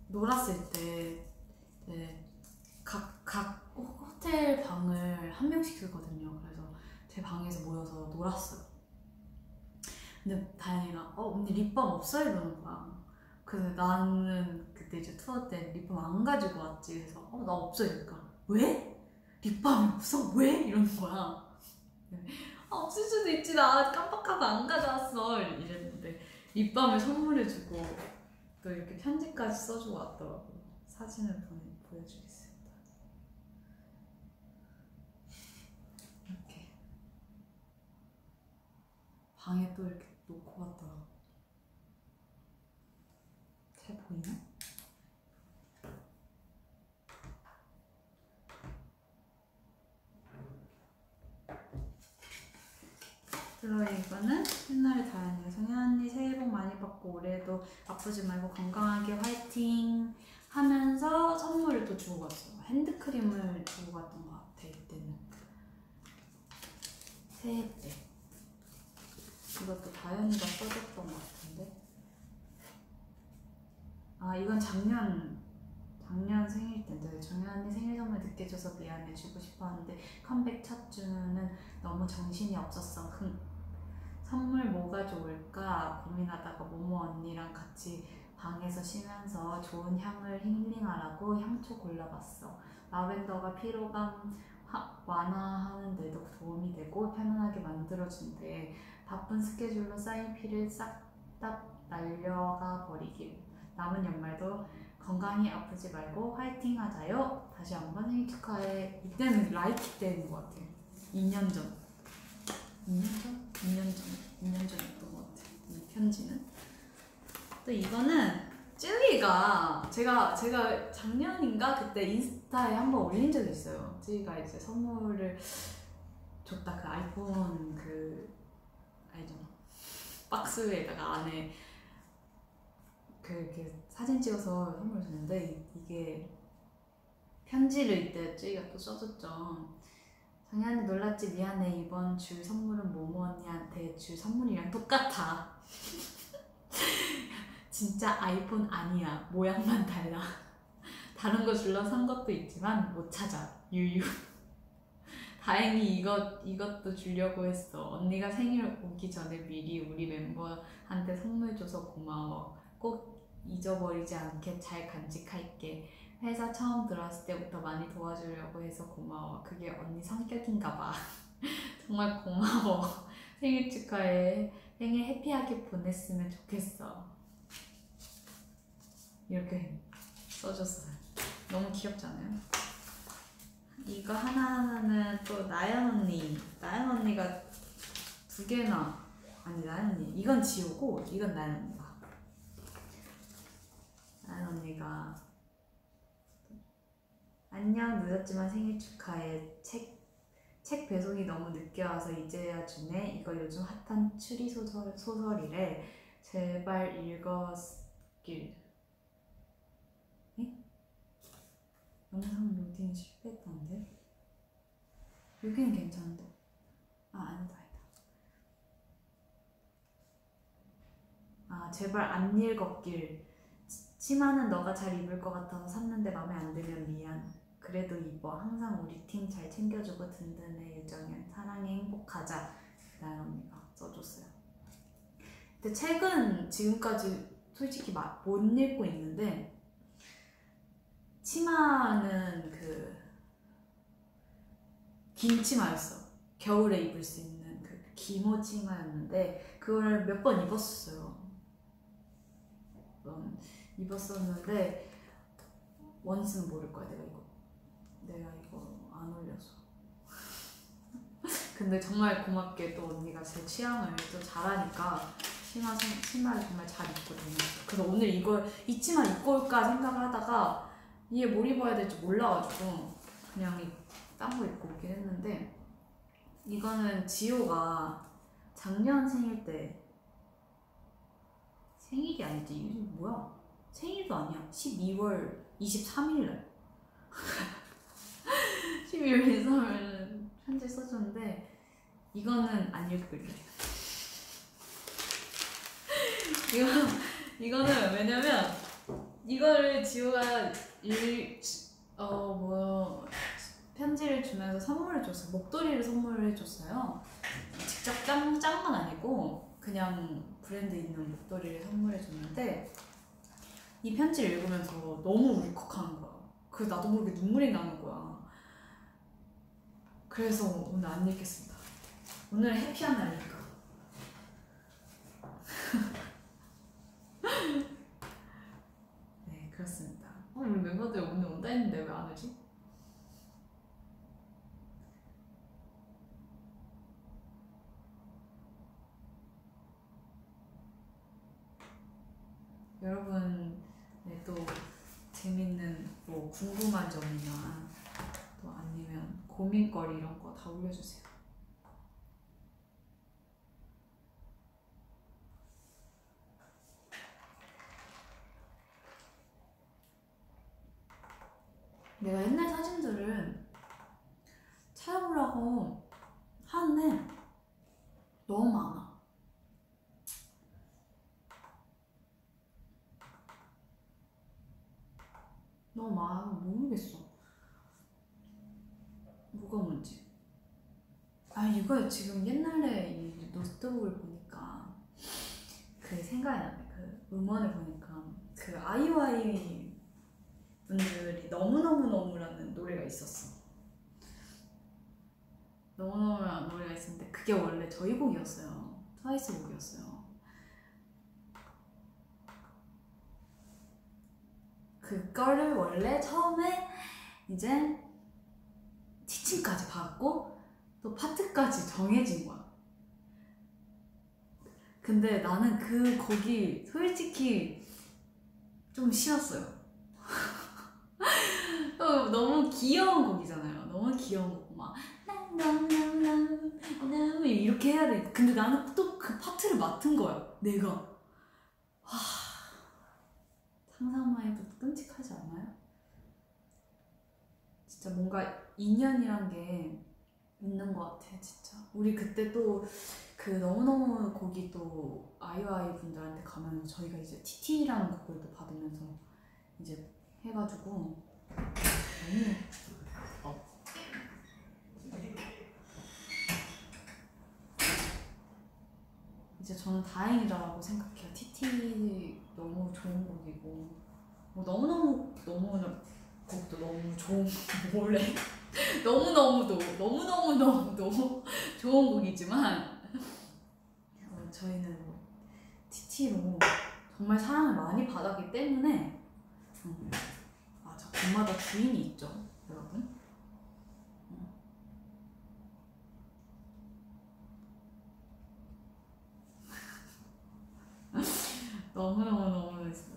놀았을 때 각 호텔 방을 한 명씩 쓰거든요. 그래서 제 방에서 모여서 놀았어요. 근데 다현이가 언니 립밤 없어? 이러는 거야. 그래서 나는 그때 이제 투어 때 립밤 안 가지고 왔지. 그래서 나 없어. 이러니까 왜? 립밤이 없어? 왜? 이러는 거야. 없을 수도 있지. 나 깜빡하고 안 가져왔어. 이랬는데 립밤을 선물해주고 또 이렇게 편지까지 써주고 왔더라고요. 사진을 보여주겠습니다. 이렇게 방에 또 이렇게 놓고 갔더라고. 보이나? 이거는 옛날에 다현이가 성현 언니 새해 복 많이 받고 올해도 아프지 말고 건강하게 화이팅 하면서 선물을 또 주고 갔어요. 핸드크림을 주고 갔던 것 같아. 이때는 새해 때 이것도 다현이가 써줬던 것 같은데. 아 이건 작년 생일 때인데 정현 언니 생일 선물 늦게 줘서 미안해 주고 싶었는데 컴백 첫 주는 너무 정신이 없었어. 선물 뭐가 좋을까 고민하다가 모모 언니랑 같이 방에서 쉬면서 좋은 향을 힐링하라고 향초 골라봤어. 라벤더가 피로감 완화하는 데도 도움이 되고 편안하게 만들어준대. 바쁜 스케줄로 쌓인 피를 싹 다 날려가 버리길. 남은 연말도 건강히 아프지 말고 화이팅 하자요. 다시 한번 생일 축하해. 이때는 라이키 때인 것 같아. 2년 전 2년 전이었던 것 같아. 이 편지는. 또 이거는 쯔위가 제가 작년인가 그때 인스타에 한번 올린 적이 있어요. 쯔위가 이제 선물을 줬다. 그 아이폰 그 알죠? 박스에다가 안에 이렇게 사진 찍어서 선물 줬는데 이게 편지를 이때 쯔위가 또 써줬죠. 정현이 놀랐지? 미안해. 이번 줄 선물은 모모 언니한테 줄 선물이랑 똑같아. 진짜 아이폰 아니야. 모양만 달라. 다른 거 줄러 산 것도 있지만 못 찾아. 유유. 다행히 이것도 주려고 했어. 언니가 생일 오기 전에 미리 우리 멤버한테 선물 줘서 고마워. 꼭 잊어버리지 않게 잘 간직할게. 회사 처음 들어왔을 때부터 많이 도와주려고 해서 고마워. 그게 언니 성격인가 봐. 정말 고마워. 생일 축하해. 생일 해피하게 보냈으면 좋겠어. 이렇게 써줬어요. 너무 귀엽지 않아요? 이거 하나하나는 또 나연 언니가 두 개나. 아니 나연 언니 이건 지우고 이건 나연 언니가 안녕. 늦었지만 생일 축하해. 책 배송이 너무 늦게 와서 이제야 주네. 이거 요즘 핫한 추리 소설이래. 제발 읽었길. 에? 영상 로딩 실패했다는데? 여기는 괜찮은데? 아니다. 제발 안 읽었길. 치마는 너가 잘 입을 것 같아서 샀는데 맘에 안 들면 미안. 그래도 입어. 항상 우리 팀 잘 챙겨주고 든든해. 유정현 사랑해. 행복하자. 나연 언니가 써줬어요. 근데 책은 지금까지 솔직히 못 읽고 있는데 치마는 긴 치마였어. 겨울에 입을 수 있는 기모 치마였는데 그걸 몇 번 입었었어요. 입었었는데 원스는 모를 거야. 내가 이거 안 올려서. 근데 정말 고맙게 또 언니가 제 취향을 또 잘하니까 치마를 정말 잘 입고 다녔어요. 그래서 오늘 이 치마 입고 올까 생각을 하다가 이게 뭘 입어야 될지 몰라가지고 그냥 딴 거 입고 오긴 했는데, 이거는 지호가 작년 생일 때, 생일이 아니지 이게 뭐야? 생일도 아니야. 12월 23일날 12월 23일날 편지 써줬는데 이거는 안 읽을래. 이거는 왜냐면 이거를 지호가 편지를 주면서 선물을 줬어요. 목도리를 선물을 해줬어요. 직접 짠 건 아니고 그냥 브랜드 있는 목도리를 선물해 줬는데 이 편지를 읽으면서 너무 울컥하는 거야. 그래서 나도 모르게 눈물이 나는 거야. 그래서 오늘 안 읽겠습니다. 오늘은 해피한 날이니까. 네, 그렇습니다. 우리 멤버들 오늘 온다 했는데 왜 안 오지? 여러분 재밌는 뭐 궁금한 점이나 또 아니면 고민거리 이런 거 다 올려주세요. 내가 옛날 사진들을 찾아보려고 하는데 너무 많아. 너무 많아. 모르겠어. 뭐가 뭔지. 아, 이거 지금 옛날에 이 노트북을 보니까 그 생각이 나네. 그 음원을 보니까 그 아이오아이 분들이 너무너무너무라는 노래가 있었어. 너무너무라는 노래가 있었는데 그게 원래 저희 곡이었어요. 트와이스 곡이었어요. 그거를 원래 처음에 이제 티칭까지 받고 또 파트까지 정해진 거야. 근데 나는 그 곡이 솔직히 좀 싫었어요. 너무 귀여운 곡이잖아요. 너무 귀여운 곡 막 이렇게 해야 돼. 근데 나는 또 그 파트를 맡은 거야. 내가. 와, 상상만 해도 끔찍하지 않아요? 진짜 뭔가 인연이란 게 있는 것 같아. 진짜 우리 그때 또 그 너무너무 곡이 또 아이오아이 분들한테 가면 저희가 이제 TT라는 곡을 또 받으면서 이제 해가지고 너무 이제 저는 다행이다라고 생각해요. TT 너무 좋은 곡이고 뭐 너무너무 곡도 너무 좋은 원래 너무너무도 좋은 곡이지만 저희는 TT로 정말 사랑을 많이 받았기 때문에 맞아, 곡마다 주인이 있죠, 여러분.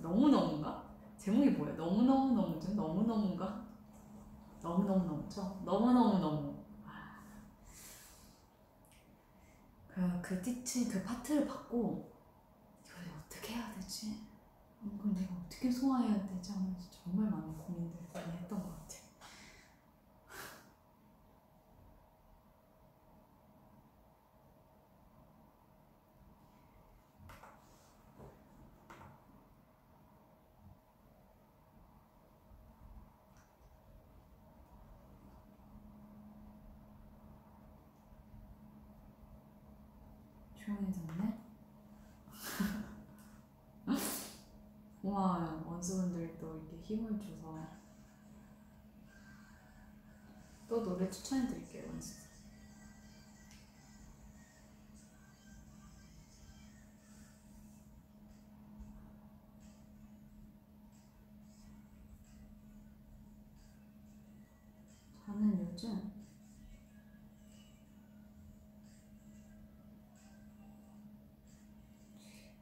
너무너무인가? 제목이 뭐예요? 너무너무죠? 너무너무인가? 너무너무죠? 너무너무너무. 그 티치 그 파트를 받고 이걸 어떻게 해야 되지? 이걸 내가 어떻게 소화해야 되지? 하면서 정말 많은 고민들을 많이 했던 것 같아. 조용해졌네? 고마워요. 원수분들도 이렇게 힘을 줘서 또 노래 추천해드릴게요, 원수. 저는 요즘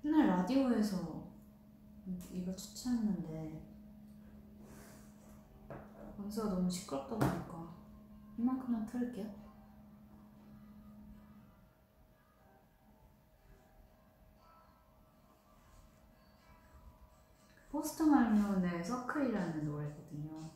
맨날 라디오에서 이거 추천했는데 원수가 너무 시끄럽다 보니까 이만큼만 틀을게요. 포스트 말론의 서클이라는 노래거든요.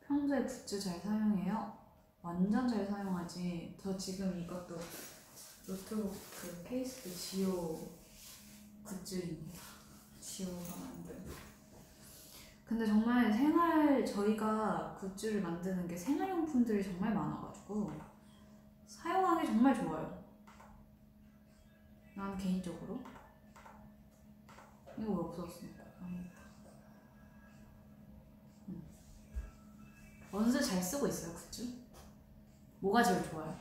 평소에 굿즈 잘 사용해요? 완전 잘 사용하지. 저 지금 이것도 노트북 그 케이스도 지오 굿즈입니다. 지오가 만든. 근데 정말 저희가 굿즈를 만드는 게 생활용품들이 정말 많아가지고 사용하기 정말 좋아요. 난 개인적으로. 이거 왜 없었습니까? 원수 잘 쓰고 있어요, 굿즈? 뭐가 제일 좋아요?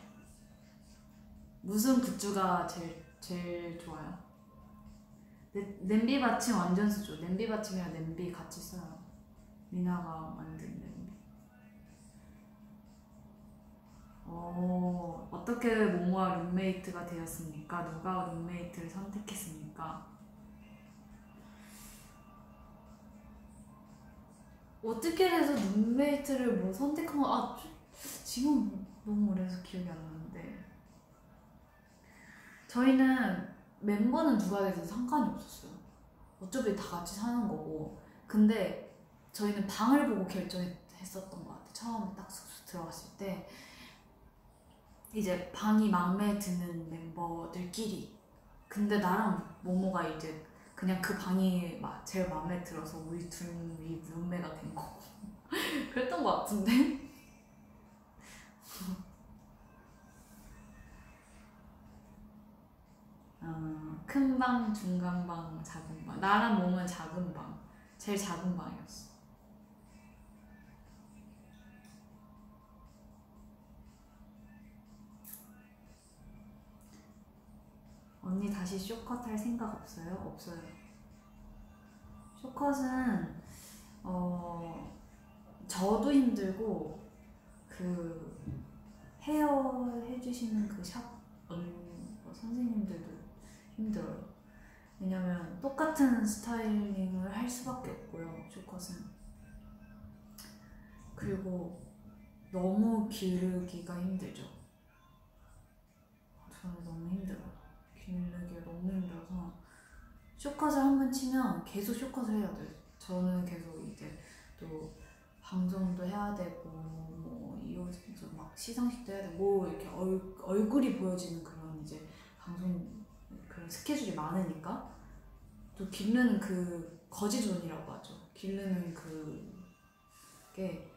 무슨 굿즈가 제일 좋아요? 냄비 받침 완전 쓰죠. 냄비 받침이랑 냄비 같이 써요. 미나가 만든 냄비. 오, 어떻게 모모와 룸메이트가 되었습니까? 누가 룸메이트를 선택했습니까? 어떻게 해서 룸메이트를 뭐 선택한 거, 지금 너무 오래돼서 기억이 안 나는데. 저희는 멤버는 누가 돼도 상관이 없었어요. 어차피 다 같이 사는 거고. 근데 저희는 방을 보고 결정했었던 것 같아요. 처음에 딱 숙소 들어갔을 때 이제 방이 마음에 드는 멤버들끼리. 근데 나랑 모모가 이제 그냥 그 방이 제일 마음에 들어서 우리 둘이 룸메가 된 거고 그랬던 것 같은데. 큰 방, 중간 방, 작은 방. 나랑 모모는 작은 방, 제일 작은 방이었어. 언니 다시 쇼컷 할 생각 없어요? 없어요. 쇼컷은 저도 힘들고 그 헤어 해주시는 그 샵 선생님들도 힘들어요. 왜냐면 똑같은 스타일링을 할 수밖에 없고요, 쇼컷은. 그리고 너무 기르기가 힘들죠. 저는 너무 힘들어요. 기르기가 너무 힘들어서 쇼컷을 한 번 치면 계속 쇼컷을 해야 돼요. 저는 계속 이제 또 방송도 해야 되고 뭐 이어서 막 시상식도 해야 되고 뭐 이렇게 얼굴이 보여지는 그런 이제 방송 그런 스케줄이 많으니까 또 기르는 그 거지존이라고 하죠. 기르는 그게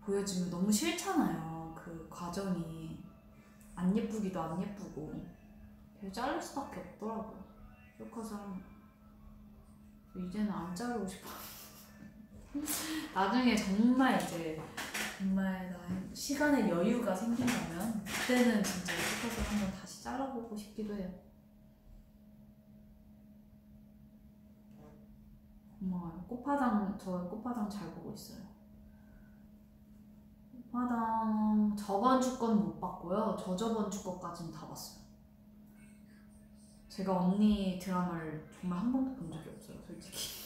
보여지면 너무 싫잖아요. 그 과정이 안 예쁘기도 안 예쁘고 그래서 자를 수밖에 없더라고요. 쇼컷을 하면. 이제는 안 자르고 싶어. 나중에 정말 시간의 여유가 생긴다면 그때는 진짜 쇼컷을 한번 다시 잘라보고 싶기도 해요. 고마워요. 저 꽃파당 잘 보고 있어요. 꽃파당 저번 주 건 못 봤고요. 저저번 주 거까지는 다 봤어요. 제가 언니 드라마를 정말 한 번도 본 적이 없어요, 솔직히.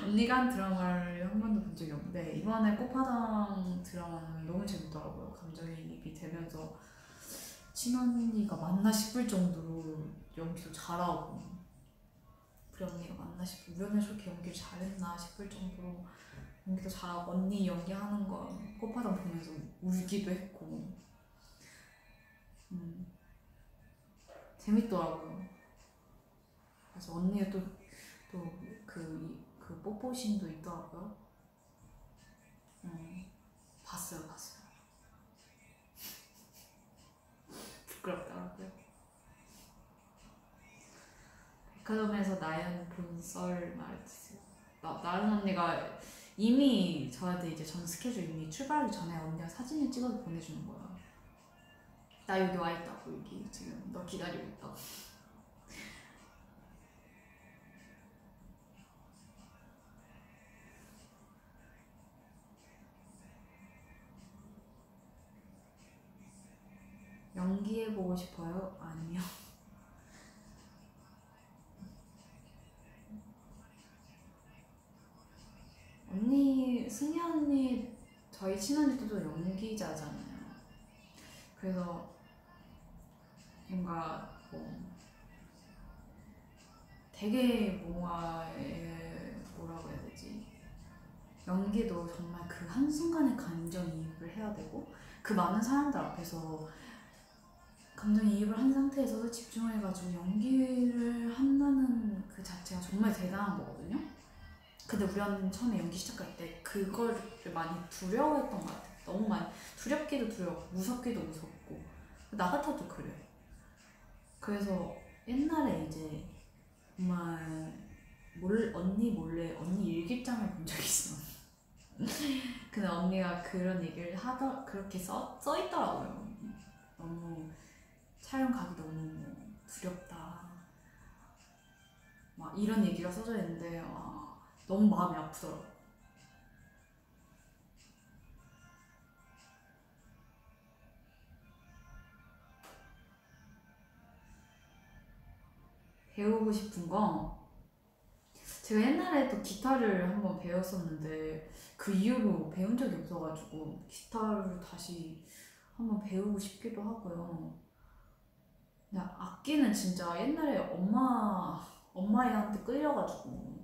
언니가 한 드라마를 한 번도 본 적이 없는데 이번에 꽃파당 드라마는 너무 재밌더라고요. 감정이입이 되면서 친언니가 맞나 싶을 정도로 연기도 잘하고 우리 언니가 맞나 싶고 우리 언니가 저렇게 연기를 잘했나 싶을 정도로 연기도 잘하고 언니 연기하는 거 꽃파당 보면서 울기도 했고 재밌더라고요. 그래서 언니가 또 그 뽀뽀신도 있더라고요. 봤어요. 부끄럽더라고요. 백화점에서 나연 본썰 말해주세요. 나연 언니가 이미 저한테 이제 전 스케줄 이미 출발하기 전에 언니가 사진을 찍어서 보내주는 거야. 나 여기 와 있다고, 여기 지금 너 기다리고 있다고. 연기해보고 싶어요? 아니요. 언니, 승희 언니, 저희 친언니도 연기자잖아요. 그래서 뭔가 되게 뭐라고 해야 되지? 연기도 정말 그 한순간에 감정이입을 해야 되고 그 많은 사람들 앞에서 감정이입을 한 상태에서 집중해가지고 연기를 한다는 그 자체가 정말 대단한 거거든요. 근데 우리 언니는 처음에 연기 시작할 때 그거를 많이 두려워했던 것 같아요. 너무 많이 두렵기도 두렵고 무섭기도 무섭고 나 같아도 그래. 그래서 옛날에 이제 정말 언니 몰래 언니 일기장을 본 적이 있어. 근데 언니가 그런 얘기를 그렇게 써있더라고요. 너무 촬영 가기 너무 두렵다 막 이런 얘기가 써져 있는데 너무 마음이 아프더라고요. 배우고 싶은 거, 제가 옛날에 또 기타를 한번 배웠었는데 그 이후로 배운 적이 없어가지고 기타를 다시 한번 배우고 싶기도 하고요. 근데 악기는 진짜 옛날에 엄마한테 끌려가지고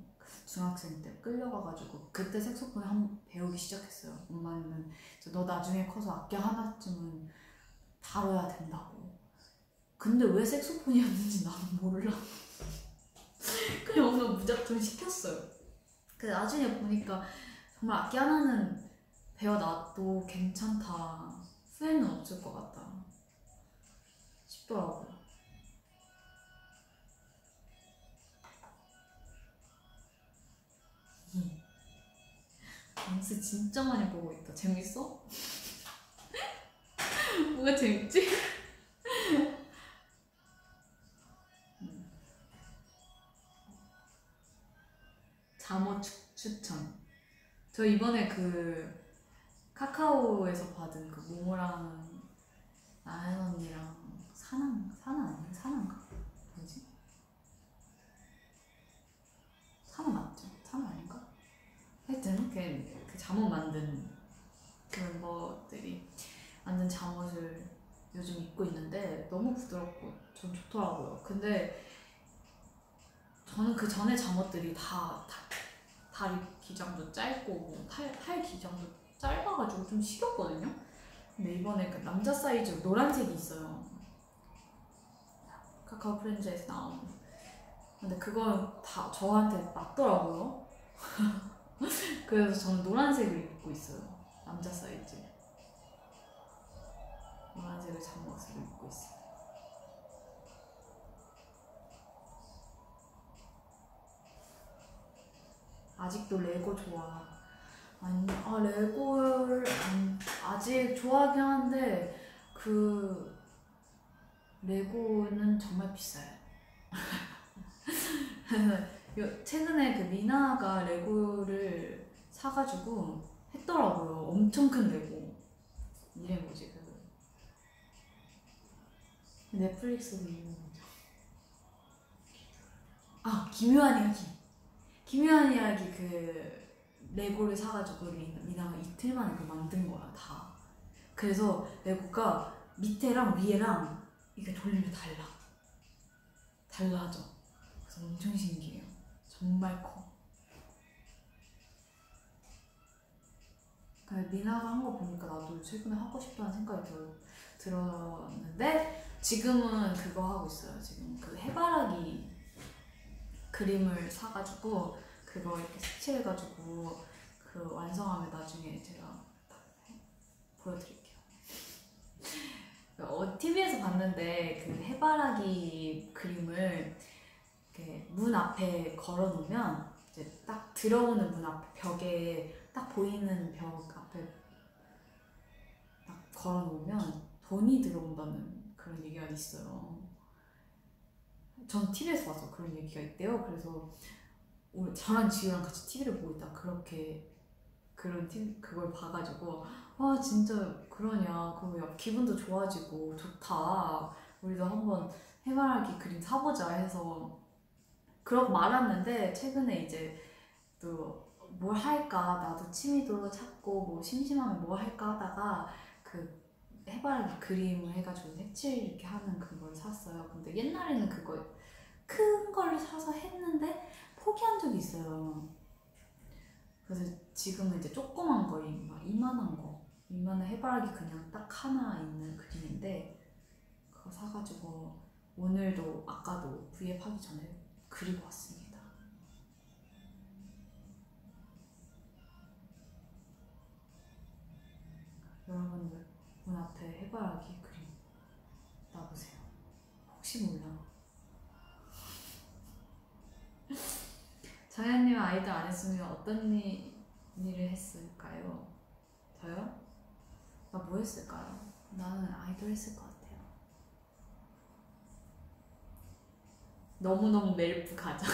중학생 때 끌려가가지고 그때 색소폰을 한번 배우기 시작했어요. 엄마는 너 나중에 커서 악기 하나쯤은 다뤄야 된다고. 근데 왜 색소폰이었는지 나는 몰라. 그냥 엄마 무작정 시켰어요. 근데 나중에 보니까 정말 악기 하나는 배워놔도 괜찮다, 후회는 없을 것 같다 싶더라고요. dan스 진짜 많이 보고 있다. 재밌어? 뭐가 재밌지? 잠옷 추천. 저 이번에 그 카카오에서 받은 그 모모랑 나연 언니랑 사나 아니야? 사나인가? 뭐지? 사나 맞죠? 사나 아닌가? 하여튼 그 잠옷 만든 그 멤버들이 만든 잠옷을 요즘 입고 있는데 너무 부드럽고 전 좋더라고요. 근데 저는 그 전에 잠옷들이 다 다리 기장도 짧고 팔 기장도 짧아가지고 좀 식었거든요. 근데 이번에 그 남자 사이즈 노란색이 있어요. 카카오 프렌즈에서 나온. 근데 그건 다 저한테 맞더라고요. 그래서 저는 노란색을 입고 있어요. 남자 사이즈 노란색을 잠옷을 입고 있어요. 아직도 레고 좋아. 아니, 레고를 아직 좋아하긴 한데 그 레고는 정말 비싸요. 최근에 그 미나가 레고를 사가지고 했더라고요. 엄청 큰 레고. 이래 뭐지 그 넷플릭스도 있는 거죠. 기묘한 이야기. 기묘한 이야기 그 레고를 사가지고 미나가 이틀 만에 그 만든 거야 다. 그래서 레고가 밑에랑 위에랑 이게 돌리면 달라져. 그래서 엄청 신기해요. 정말 커. 미나가 한 거 보니까 나도 최근에 하고 싶다는 생각이 들었는데 지금은 그거 하고 있어요. 지금 그 해바라기 그림을 사가지고 그거 이렇게 색칠해가지고 그 완성하면 나중에 제가 보여드릴게요. TV에서 봤는데 그 해바라기 그림을 이렇게 문 앞에 걸어놓으면 이제 딱 들어오는 문 앞에 벽에 딱 보이는 벽 앞에 딱 걸어놓으면 돈이 들어온다는 그런 얘기가 있어요. 전 TV에서 봐서 그런 얘기가 있대요. 그래서 저랑 지우랑 같이 TV를 보고 있다 그렇게 그걸 봐가지고 진짜 그러냐, 그거 기분도 좋아지고 좋다, 우리도 한번 해바라기 그림 사보자 해서 그러고 말았는데 최근에 이제 또 뭘 할까, 나도 취미도 찾고 뭐 심심하면 뭐 할까 하다가 그 해바라기 그림을 해가지고 색칠 이렇게 하는 그걸 샀어요. 근데 옛날에는 그거 큰 걸 사서 했는데 포기한 적이 있어요. 그래서 지금은 이제 조그만 거, 막 이만한 해바라기 그냥 딱 하나 있는 그림인데 그거 사가지고 오늘도 아까도 V앱 하기 전에 그리고 왔습니다. 여러분들 문 앞에 해바라기 그림 놔보세요. 혹시 몰라. 자연님 아이돌 안 했으면 어떤 일을 했을까요? 저요? 나 뭐 했을까요? 나는 아이돌 했을 것 같아요. 너무너무 멜프 가자.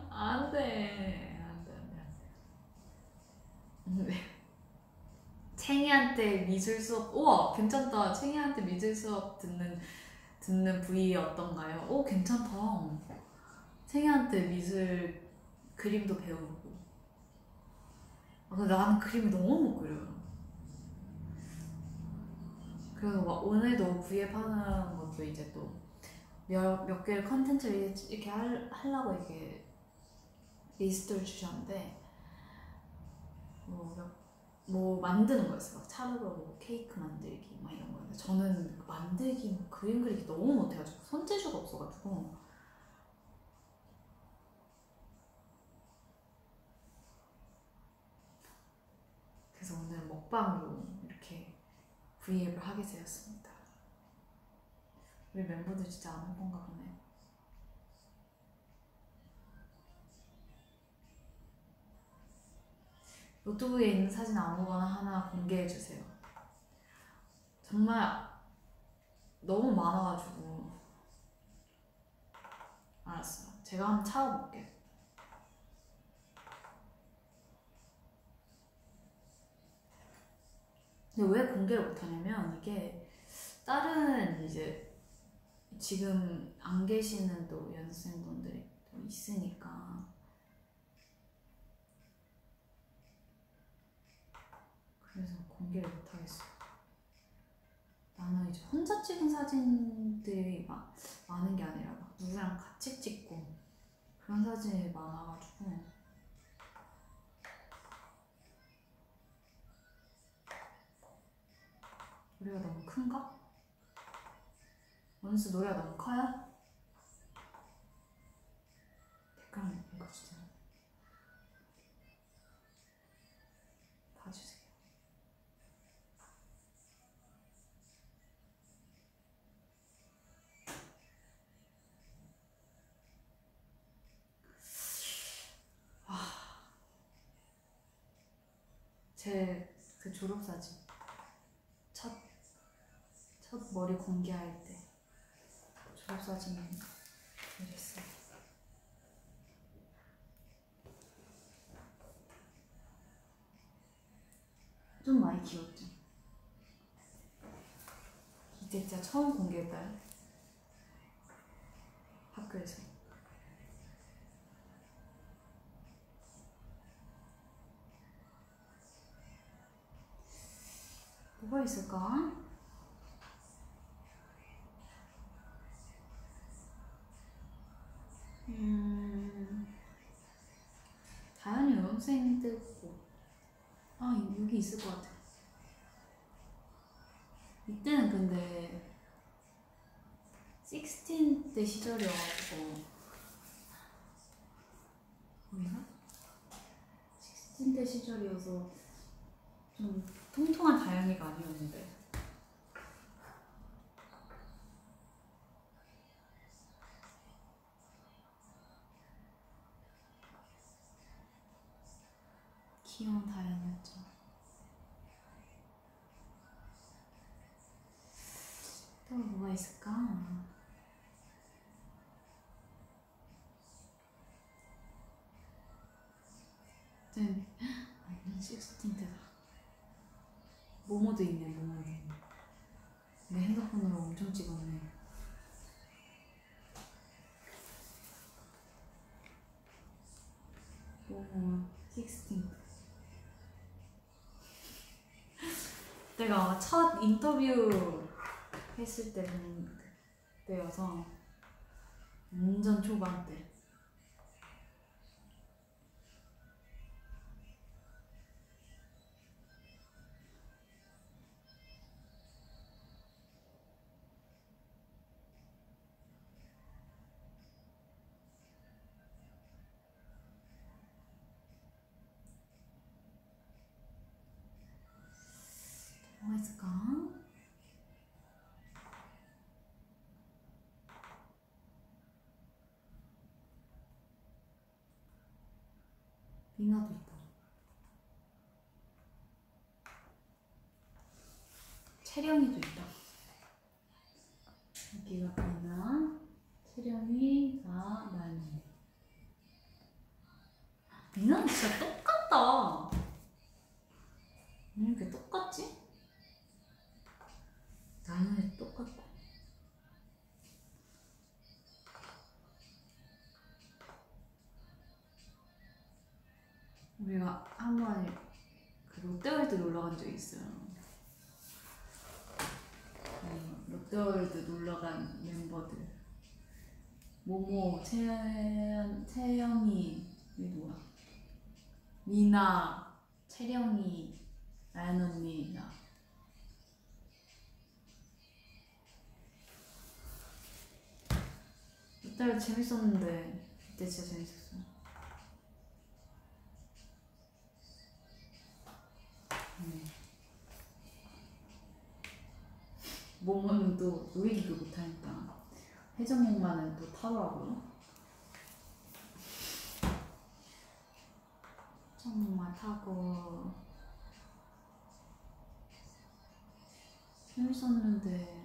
안돼. 챙이한테 미술 수업. 우와 괜찮다. 챙이한테 미술 수업 듣는 부위 어떤가요? 오 괜찮다. 챙이한테 미술 그림도 배우고. 근데 나는 그림을 너무 못 그려요. 그래서 막 오늘도 V앱 하는 것도 이제 또 몇 개의 컨텐츠를 이렇게 하려고 이렇게 리스트를 주셨는데 뭐 만드는 거였어요. 막 차르로 뭐 케이크 만들기 막 이런 거였는데 저는 만들기 뭐 그림 그리기 너무 못해가지고 손재주가 없어가지고 그래서 오늘 먹방으로 이렇게 V앱을 하게 되었습니다. 우리 멤버들 진짜 안 올 건가 보네. 노트북에 있는 사진 아무거나 하나 공개해주세요. 정말 너무 많아가지고. 알았어요. 제가 한번 찾아볼게요. 근데 왜 공개를 못하냐면 이게 다른 이제 지금 안 계시는 또 연습생분들이 또 있으니까 그래서 공개를 못하겠어요. 나는 이제 혼자 찍은 사진들이 많은 게 아니라 막 누구랑 같이 찍고 그런 사진이 많아가지고 노래가 너무 큰가? 원수 노래가 너무 커요? 댓글 한번 읽어주세요. 봐주세요. 제 그 졸업사진 첫 머리 공개할 때 졸업사진이 이랬어요. 좀 많이 귀엽죠? 이때 진짜 처음 공개했어요. 학교에서. 뭐가 있을까? 다현이 여학생들 꼭. 여기 있을 것 같아. 이때는 근데 16 때 시절이어가지고 보이나? 16 때 시절이어서 좀 통통한 다현이가 아니었는데 귀여운 다현이었죠. 또 뭐가 있을까? 완전 16 때다. 모모도 있네. 모모도. 내 핸드폰으로 엄청 찍었네. 모모 16. 내가 첫 인터뷰 했을 때여서 완전 초반 때. 뭐가 있을까? 미나도 있다. 채령이도 있다. 여기가 미나, 채령이가 나니. 미나는 진짜 똑같다. 왜 이렇게 똑같지? 나는 똑같고. 우리가 한번 그 롯데월드 놀러 간 적이 있어요. 롯데월드 놀러 간 멤버들. 모모, 채영이, 이게 누구야? 미나, 채령이, 나연 언니, 나. 롯데월드 재밌었는데 그때 진짜 재밌었어. 모모는 또 놀이기구 못하니까 회전목마는 또 타더라고요. 회전목마 타고 재밌었는데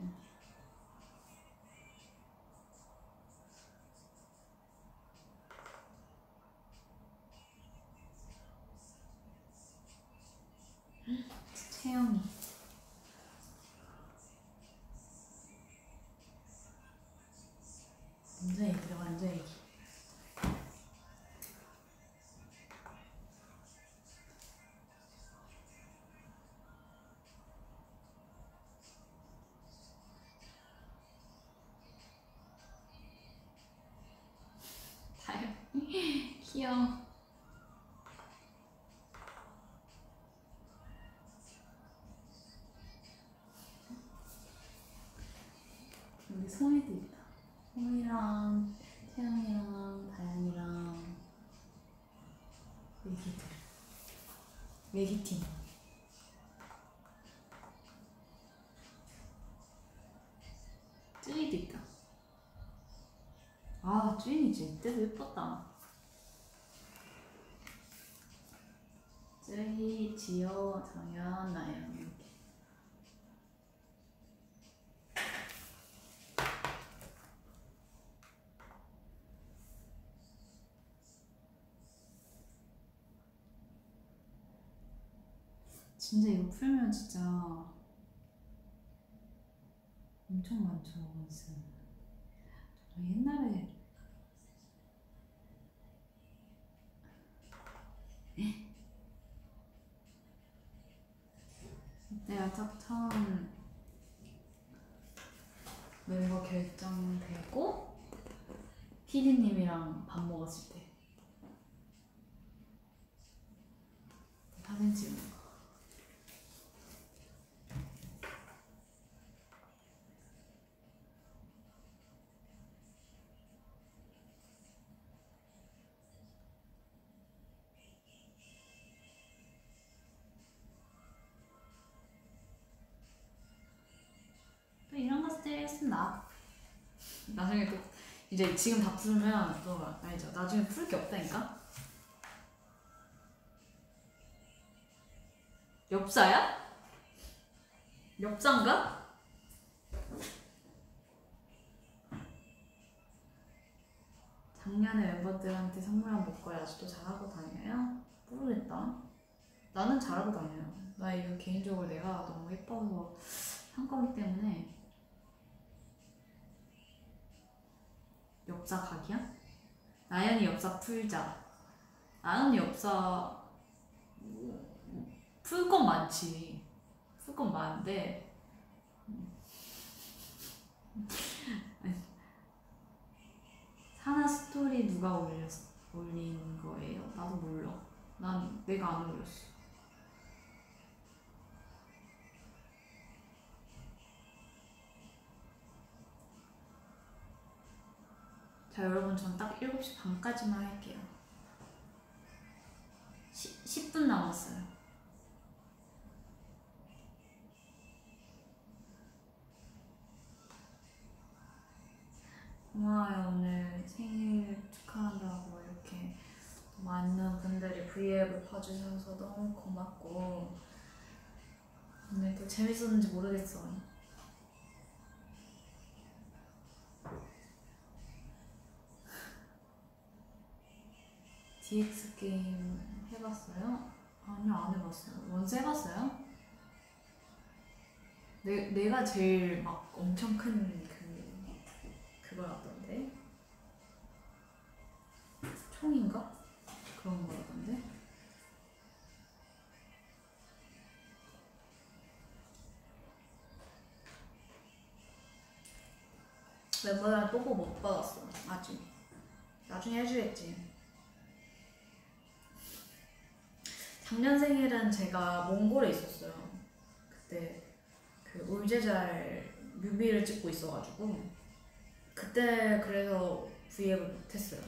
채영이 완전 얘기야 완전 얘기. 다요. 귀여워. 우리 소희도 있다. 소희랑 태양이랑 다현이랑 애기들. 애기팀. 쯔이도 있다. 아 쯔이지 이때도 예뻤다. 쯔이, 지효, 정연, 나연 이렇게. 진짜 이거 풀면 진짜 엄청 많죠 원스. 저 옛날에 내가 딱 처음 멤버 결정되고 피디님이랑 밥 먹었을 때 사진 찍은 거. 또 이런 거 스트레스 나. 나중에 또 이제 지금 다 풀면 또 알죠. 나중에 풀 게 없다니까. 엽사야? 엽사인가? 작년에 멤버들한테 선물한 목걸이 아직도 잘하고 다녀요? 모르겠다. 나는 잘하고 다녀요. 나 이거 개인적으로 내가 너무 예뻐서 한 거기 때문에. 엽사 각이야? 나연이 엽사 풀자. 나연이 엽사 풀 건 많지. 풀 건 많은데 사나 스토리 누가 올린 거예요? 나도 몰라. 난 내가 안 올렸어. 자 여러분 전 딱 7시 반까지만 할게요. 10분 남았어요. 고마워요. 오늘 생일 축하한다고 이렇게 많은 분들이 브이앱을 봐주셔서 너무 고맙고 오늘 또 재밌었는지 모르겠어. DX 게임 해봤어요? 아니요 안 해봤어요. 원스 해봤어요? 내가 제일 막 엄청 큰 그거였던데. 총인가? 그런 거였던데. 멤버들한테 뽀뽀 못 받았어 아직. 나중에 해주겠지. 작년 생일은 제가 몽골에 있었어요. 그때 그 울제잘 뮤비를 찍고 있어가지고 그때 그래서 브이앱을 못했어요.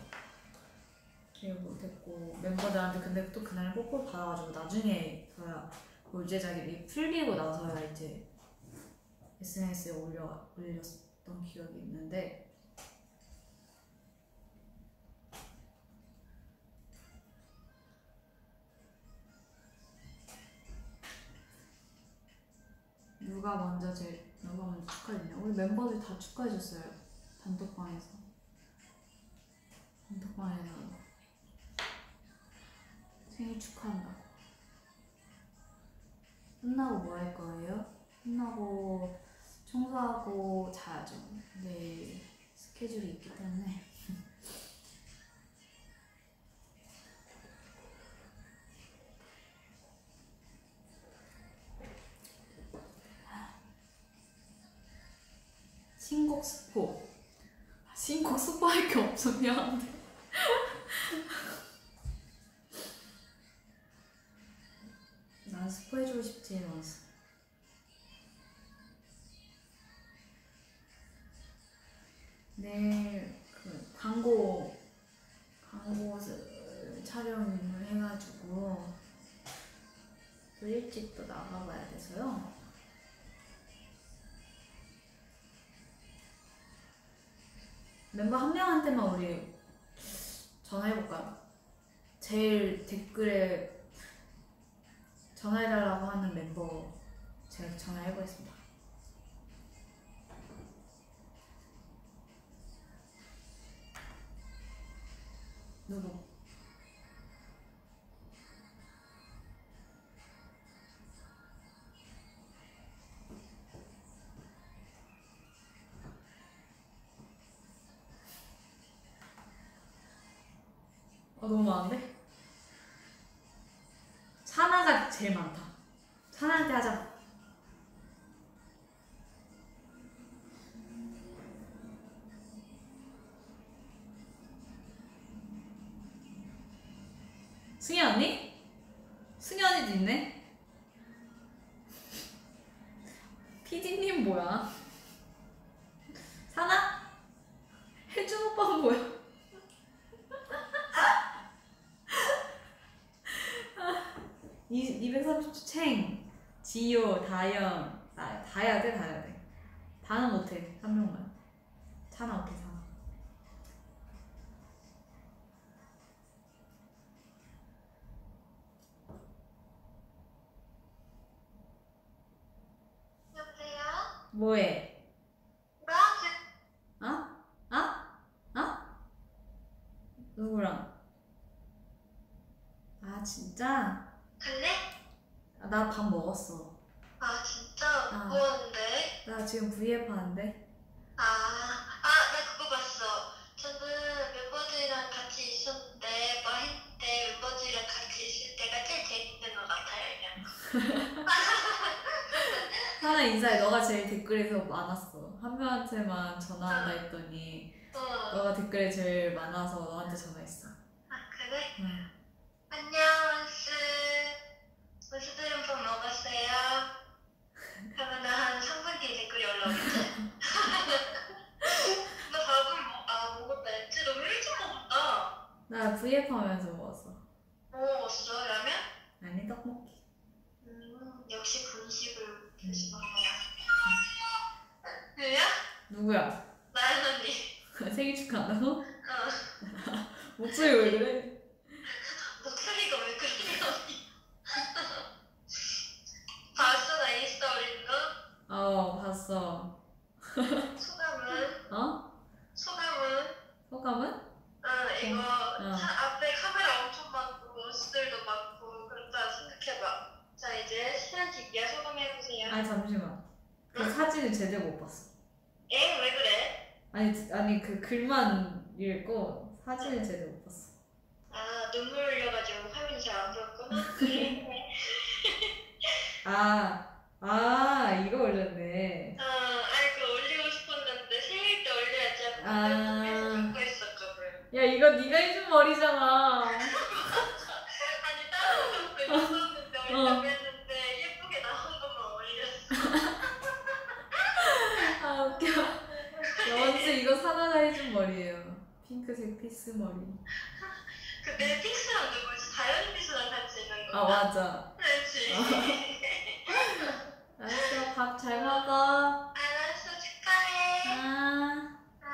브이앱 못했고 멤버들한테 근데 또 그날 뽀뽀 받아가지고 나중에 저야 울제작이 풀리고 나서야 이제 SNS에 올렸던 기억이 있는데 누가 먼저 축하해주냐? 우리 멤버들 다 축하해줬어요. 단톡방에서 생일 축하한다고. 끝나고 뭐 할 거예요? 끝나고 청소하고 자야죠. 내일 스케줄이 있기 때문에. 신곡 스포. 신곡 스포할 게 없어. 미안한데. 난 스포해주고 싶지 않았어. 내일 그 광고 촬영을 해가지고 또 일찍 또 나가봐야 돼서요. 멤버 한 명한테만 우리 전화해볼까요? 제일 댓글에 전화해달라고 하는 멤버 제가 전화해보겠습니다. 누구? 너무 많은데? 사나가 제일 많다. 사나한테 하자. 승희 언니? 승희 언니도 있네? 피디님 뭐야? 사나? 혜준 오빠는 뭐야? 230초 챙, 지효, 다영. 다 해야 돼. 다는 못해. 한 명만. 차나 오케이, 차나. 여보세요? 뭐해? 나 어? 어? 누구랑? 아 진짜? 갈래? 나 밥 먹었어. 아 진짜? 아. 뭐 하는데? 나 지금 브이앱 하는데. 나 그거 봤어. 저는 멤버들이랑 같이 있었는데 마힌 때 멤버들이랑 같이 있을 때가 제일 재밌는 것 같아요. 그냥. 하나 인사해. 너가 제일 댓글에서 많았어. 한 명한테만 전화한다 했더니 너가 댓글에 제일 많아서 너한테 전화했어. 아 그래? 응. 안녕 원스. 원스들은 밥 먹었어요? 하면 한 3분 뒤에 댓글이 올라오겠지? 나 밥을 먹었다 했지? 너무 일찍 먹었다. 나 브이앱 하면서 먹었어. 뭐 먹었어? 라면? 아니 떡볶이. 역시 분식을 드시는구나. 누구야? 누구야? 나연 언니. 생일 축하한다고? 어. 목소리 왜 그래? 목소리가 왜 그래 언니? 봤어 나 인스타 올린 거? 봤어. 소감은? 어? 소감은? 소감은? 이거 어. 앞에 카메라 엄청 많고 원수들도 많고 그렇다 생각해봐. 자 이제 시간 줄게요. 소감해보세요. 아니 잠시만. 사진을 제대로 못 봤어. 에? 왜 그래? 아니 그 글만 읽고 사진을 제대로 못 봤어. 아, 눈물 흘려가지고 화면이 잘 안 보였구나? 그래. 이거 올렸네. 아니, 그거 올리고 싶었는데 생일 때 올려야지 하고 아. 그때부터 계속 갖고 있었거든. 야, 이거 네가 해준 머리잖아. 아니, 다른 것도 있었는데 올려고 했는데 예쁘게 나온 것만 올렸어. 아, 웃겨. 원스 이거 사다가 해준 머리예요. 핑크색 피스 머리. 그 내 픽스랑 누구지? 다현 미수랑 같이 있는 거. 아, 맞아. 그렇지. 알았어, 밥 잘 먹어. 알았어, 축하해. 아. 아.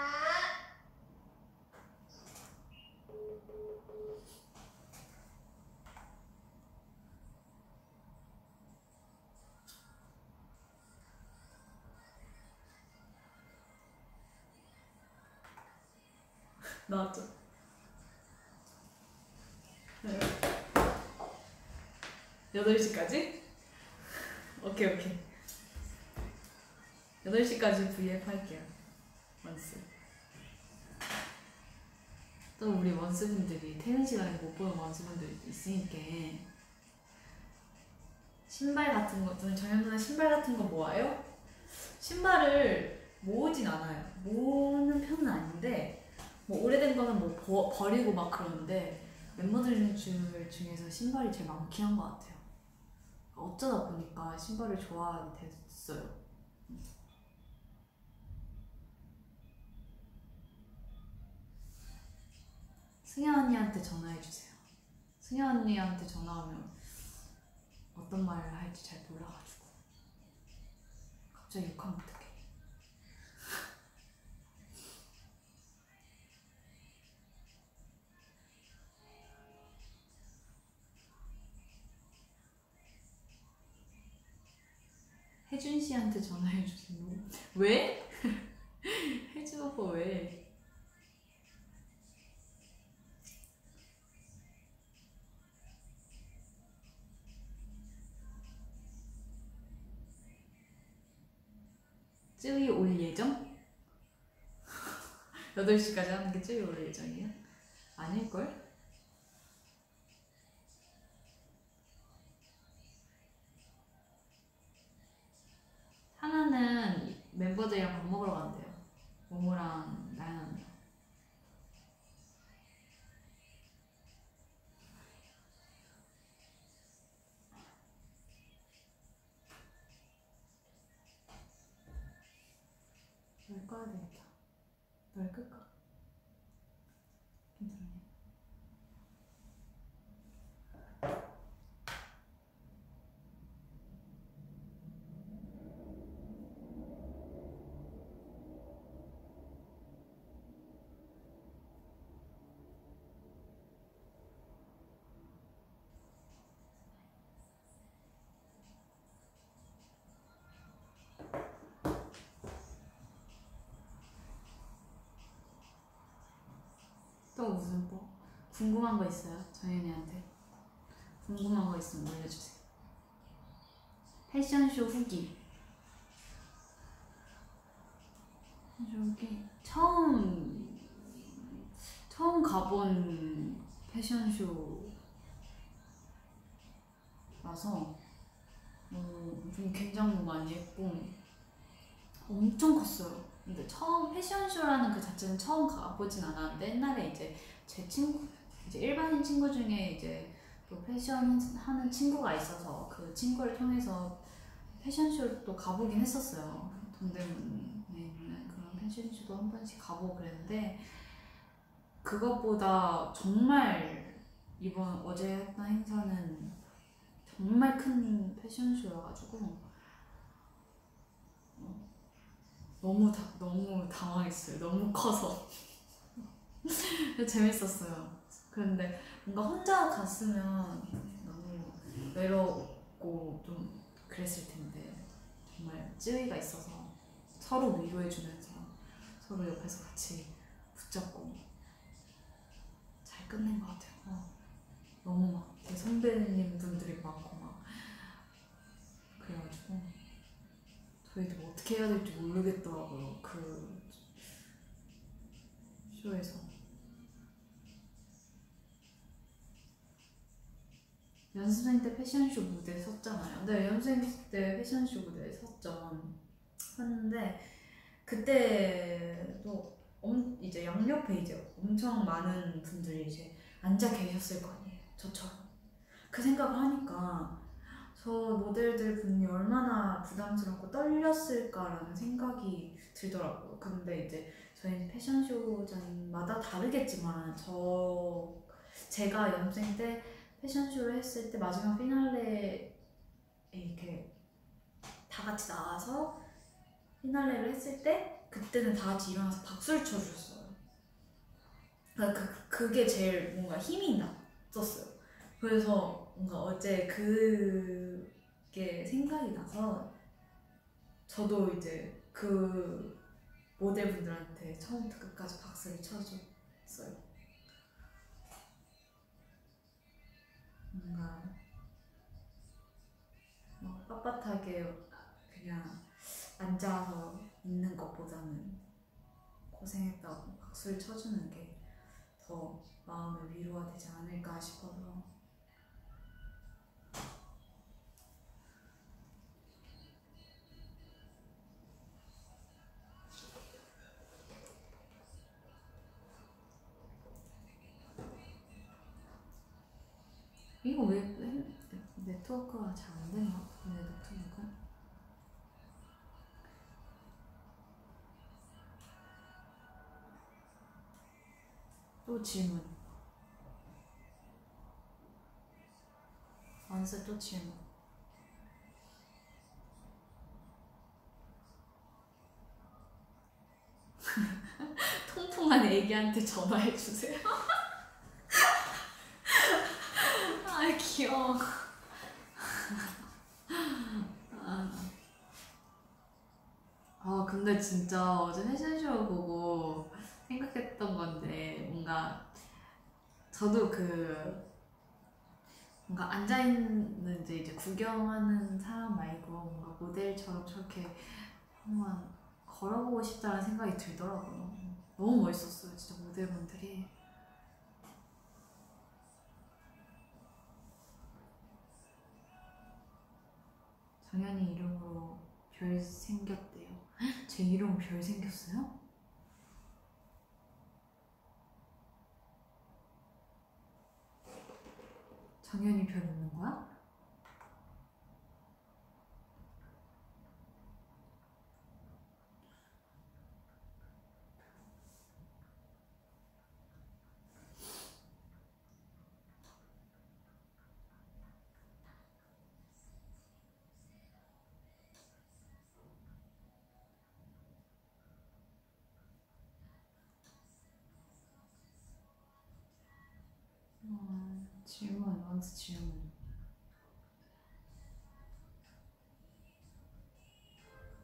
나왔죠? 네. 8시까지? 오케이. 8시까지 V앱 할게요. 원스. 또 우리 원스분들이 퇴근 시간에 못 보는 원스분들이 있으니까 신발 같은 거, 저는 정현누나 신발 같은 거 모아요? 신발을 모으진 않아요. 모으는 편은 아닌데 뭐 오래된 거는 뭐 버리고 막 그러는데 멤버들 중에서 신발이 제일 많긴 한 것 같아요. 어쩌다 보니까 신발을 좋아하게 됐어요. 승현 언니한테 전화해주세요. 승현 언니한테 전화하면 어떤 말을 할지 잘 몰라가지고 갑자기 욕하면 어떡해. 혜준 씨한테 전화해주세요. 왜? 혜준 오빠 왜? 쯔위 올 예정? 8시까지 하는 게 쯔위 올 예정이에요? 아닐걸? 하나는 멤버들이랑 밥 먹으러 간대요. 모모랑 나연 언니랑. 널 꺼야 되겠다. 널 끌까? 괜찮네. 또 무슨 뭐 궁금한 거 있어요? 정연이한테 궁금한 거 있으면 올려주세요. 패션쇼 후기. 저기 처음 가본 패션쇼라서 좀 긴장도 많이 했고 엄청 컸어요. 근데 처음 패션쇼라는 그 자체는 처음 가보진 않았는데 옛날에 이제 제 친구 이제 일반인 친구 중에 이제 또 패션 하는 친구가 있어서 그 친구를 통해서 패션쇼를 또 가보긴 했었어요. 동대문에 있는 그런 패션쇼도 한 번씩 가보고 그랬는데 그것보다 정말 이번 어제 했던 행사는 정말 큰 패션쇼여가지고 너무 당황했어요. 너무 커서. 재밌었어요. 그런데 뭔가 혼자 갔으면 너무 외롭고 좀 그랬을 텐데 정말 쯔위가 있어서 서로 위로해주면서 서로 옆에서 같이 붙잡고 잘 끝낸 것 같아요. 너무 막 제 선배님 분들이 많고 막 그래가지고 저희도 뭐 어떻게 해야 될지 모르겠더라고요. 그 쇼에서. 연습생 때 패션쇼 무대에 섰잖아요. 네, 연습생 때 패션쇼 무대에 섰는데 그때도 이제 양옆에 이제 엄청 많은 분들이 이제 앉아 계셨을 거 아니에요. 저처럼. 그 생각을 하니까 저 모델들 분이 얼마나 부담스럽고 떨렸을까라는 생각이 들더라고요. 근데 이제 저희 패션쇼장마다 다르겠지만 제가 연습생 때 패션쇼를 했을 때 마지막 피날레에 이렇게 다 같이 나와서 피날레를 했을 때 그때는 다 같이 일어나서 박수를 쳐주셨어요. 그러니까 그게 제일 뭔가 힘이 났었어요. 그래서 뭔가 어제 그게 생각이 나서 저도 이제 그 모델분들한테 처음부터 끝까지 박수를 쳐줬어요. 뭔가 빳빳하게 그냥 앉아서 있는 것보다는 고생했다고 박수를 쳐주는 게 더 마음의 위로가 되지 않을까 싶어서. 이거 왜 네트워크가 잘 안 되나? 내 노트북은? 또 질문. 완스 또 질문. 통통한 애기한테 전화해주세요. 아 귀여워. 근데 진짜 어제 패션쇼 보고 생각했던 건데 뭔가 저도 뭔가 앉아있는 이제 구경하는 사람 말고 뭔가 모델처럼 저렇게 한번 걸어보고 싶다는 생각이 들더라고요. 너무 멋있었어요, 진짜 모델분들이. 정연이 이름으로 별 생겼대요. 제 이름 별 생겼어요? 정연이 별 있는 거야? 질문, 원스 질문.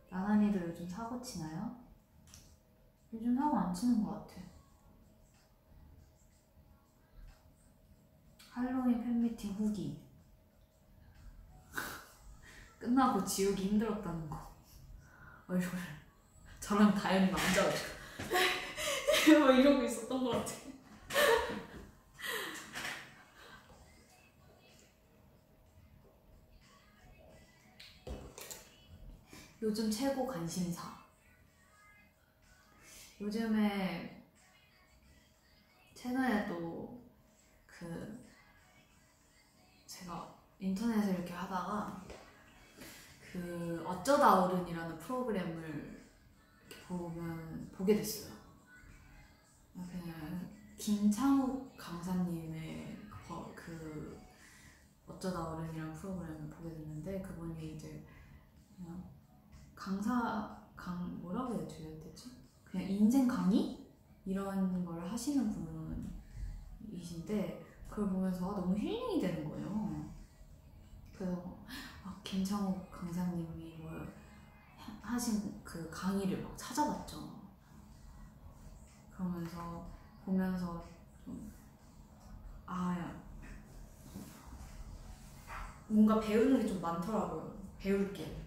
나나니도 요즘 사고 치나요? 요즘 사고 안 치는 것 같아. 할로윈 팬미팅 후기. 끝나고 지우기 힘들었다는 거. 얼굴을. 저랑 다현이 앉아가지고 막 이러고 있었던 것 같아. 요즘 최고 관심사. 요즘에 최근에 또 제가 인터넷을 이렇게 하다가 어쩌다 어른이라는 프로그램을 이렇게 보게 됐어요. 그냥 김창욱 강사님의 어쩌다 어른이라는 프로그램을 보게 됐는데 그분이 이제 그냥 뭐라고 해야 되지? 그냥 인생 강의? 이런 걸 하시는 분이신데 그걸 보면서 너무 힐링이 되는 거예요. 그래서 김창욱 강사님이 하신 그 강의를 막 찾아봤죠. 그러면서 보면서 좀 뭔가 배우는 게 좀 많더라고요. 배울 게.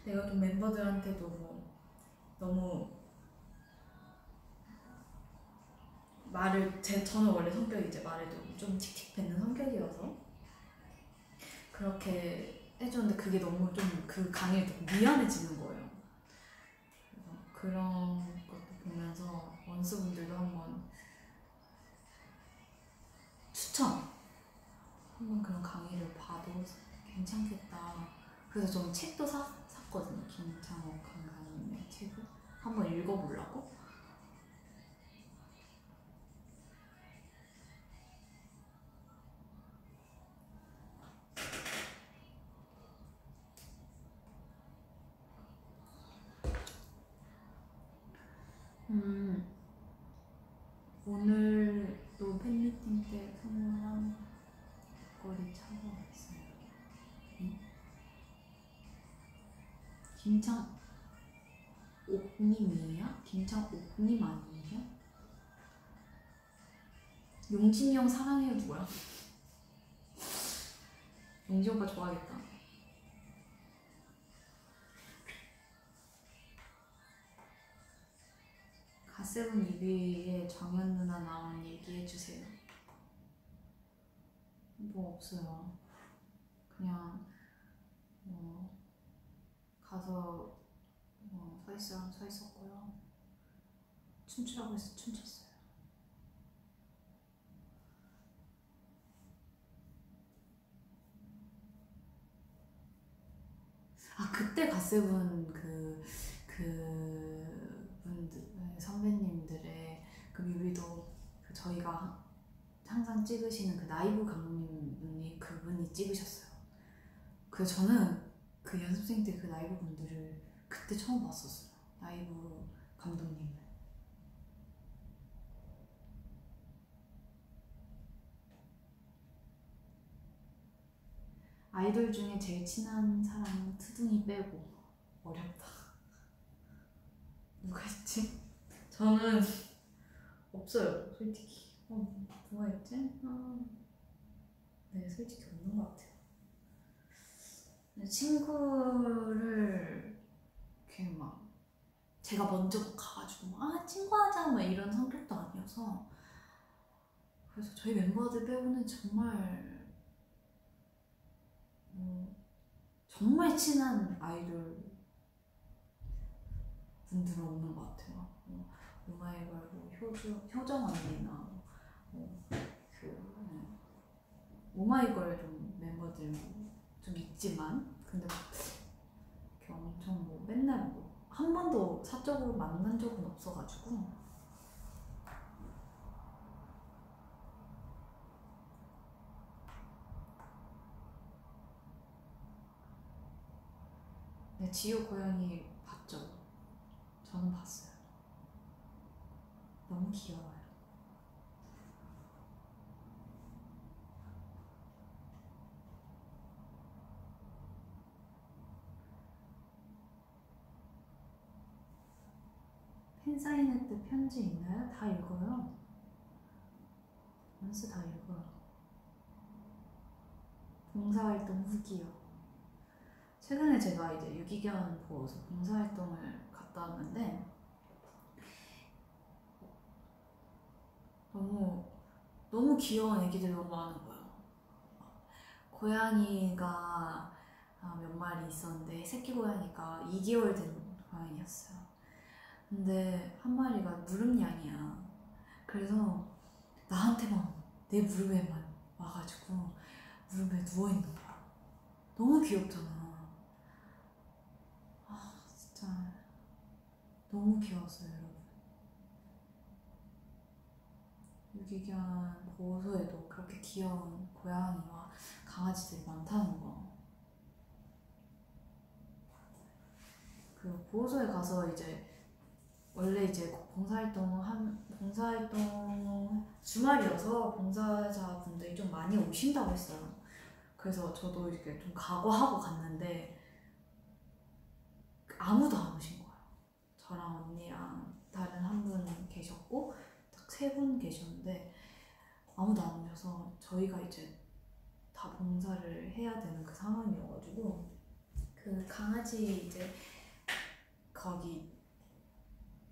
내가 좀 멤버들한테도 뭐 너무 저는 원래 성격이 이제 말을 좀 틱틱 뱉는 성격이어서 그렇게 해줬는데 그게 너무 좀 그 강의를 듣고 미안해지는 거예요. 그래서 그런 것도 보면서 원수분들도 한번 한번 그런 강의를 봐도 괜찮겠다. 그래서 좀 책도 샀거든요. 김창옥 강사님의 책을 한번 읽어보려고. 오늘도 팬미팅 때 선물한 목걸이 차고 왔어요. 응? 김창옥님이에요? 김창옥님 아니에요? 용진이 형 사랑해요 누구야? 용진 오빠 좋아하겠다. 갓세븐 뮤비에 정연 누나 나온 얘기해주세요. 뭐 없어요. 그냥 뭐 가서 서 있었고요. 춤추라고 해서 춤췄어요. 아 그때 갓세븐 선배님들의 그 뮤비도 저희가 항상 찍으시는 그 나이브 감독님이 그분이 찍으셨어요. 그래서 저는 그 연습생 때 그 나이브 분들을 그때 처음 봤었어요. 나이브 감독님을. 아이돌 중에 제일 친한 사람 투둥이 빼고. 어렵다. 누가 있지? 저는 없어요 솔직히. 누가 있지? 네 솔직히 없는 것 같아요. 친구를 이렇게 막 제가 먼저 가가지고 친구하자 막 이런 성격도 아니어서. 그래서 저희 멤버들 빼고는 정말 친한 아이돌 분들은 없는 것 같아요. 오마이걸 효정 언니나 오마이걸 좀 멤버들 좀 있지만 근데 이렇게 엄청 맨날 한 번도 사적으로 만난 적은 없어가지고. 네, 지효 고양이 봤죠? 저는 봤어요. 너무 귀여워요. 팬사인회 때 편지 있나요? 다 읽어요. 원스 다 읽어요. 봉사활동 후기요. 최근에 제가 이제 유기견 보호소 봉사활동을 갔다 왔는데 너무 귀여운 애기들이 너무 많은 거예요. 고양이가 몇 마리 있었는데 새끼 고양이가 2개월 된 고양이였어요. 근데 한 마리가 무릎냥이야. 그래서 나한테만 내 무릎에만 와가지고 무릎에 누워있는 거야. 너무 귀엽잖아. 진짜 너무 귀여웠어요 여러분. 유기견 보호소에도 그렇게 귀여운 고양이와 강아지들이 많다는 거. 그리고 보호소에 가서 이제 원래 이제 봉사활동 주말이어서 봉사자분들이 좀 많이 오신다고 했어요. 그래서 저도 이렇게 좀 각오하고 갔는데 아무도 안 오신 거예요. 저랑 언니랑 다른 한 분 계셨고 딱 3분 계셨는데 아무도 안 오셔서 저희가 이제 다 봉사를 해야 되는 그 상황이어가지고 그 강아지 이제 거기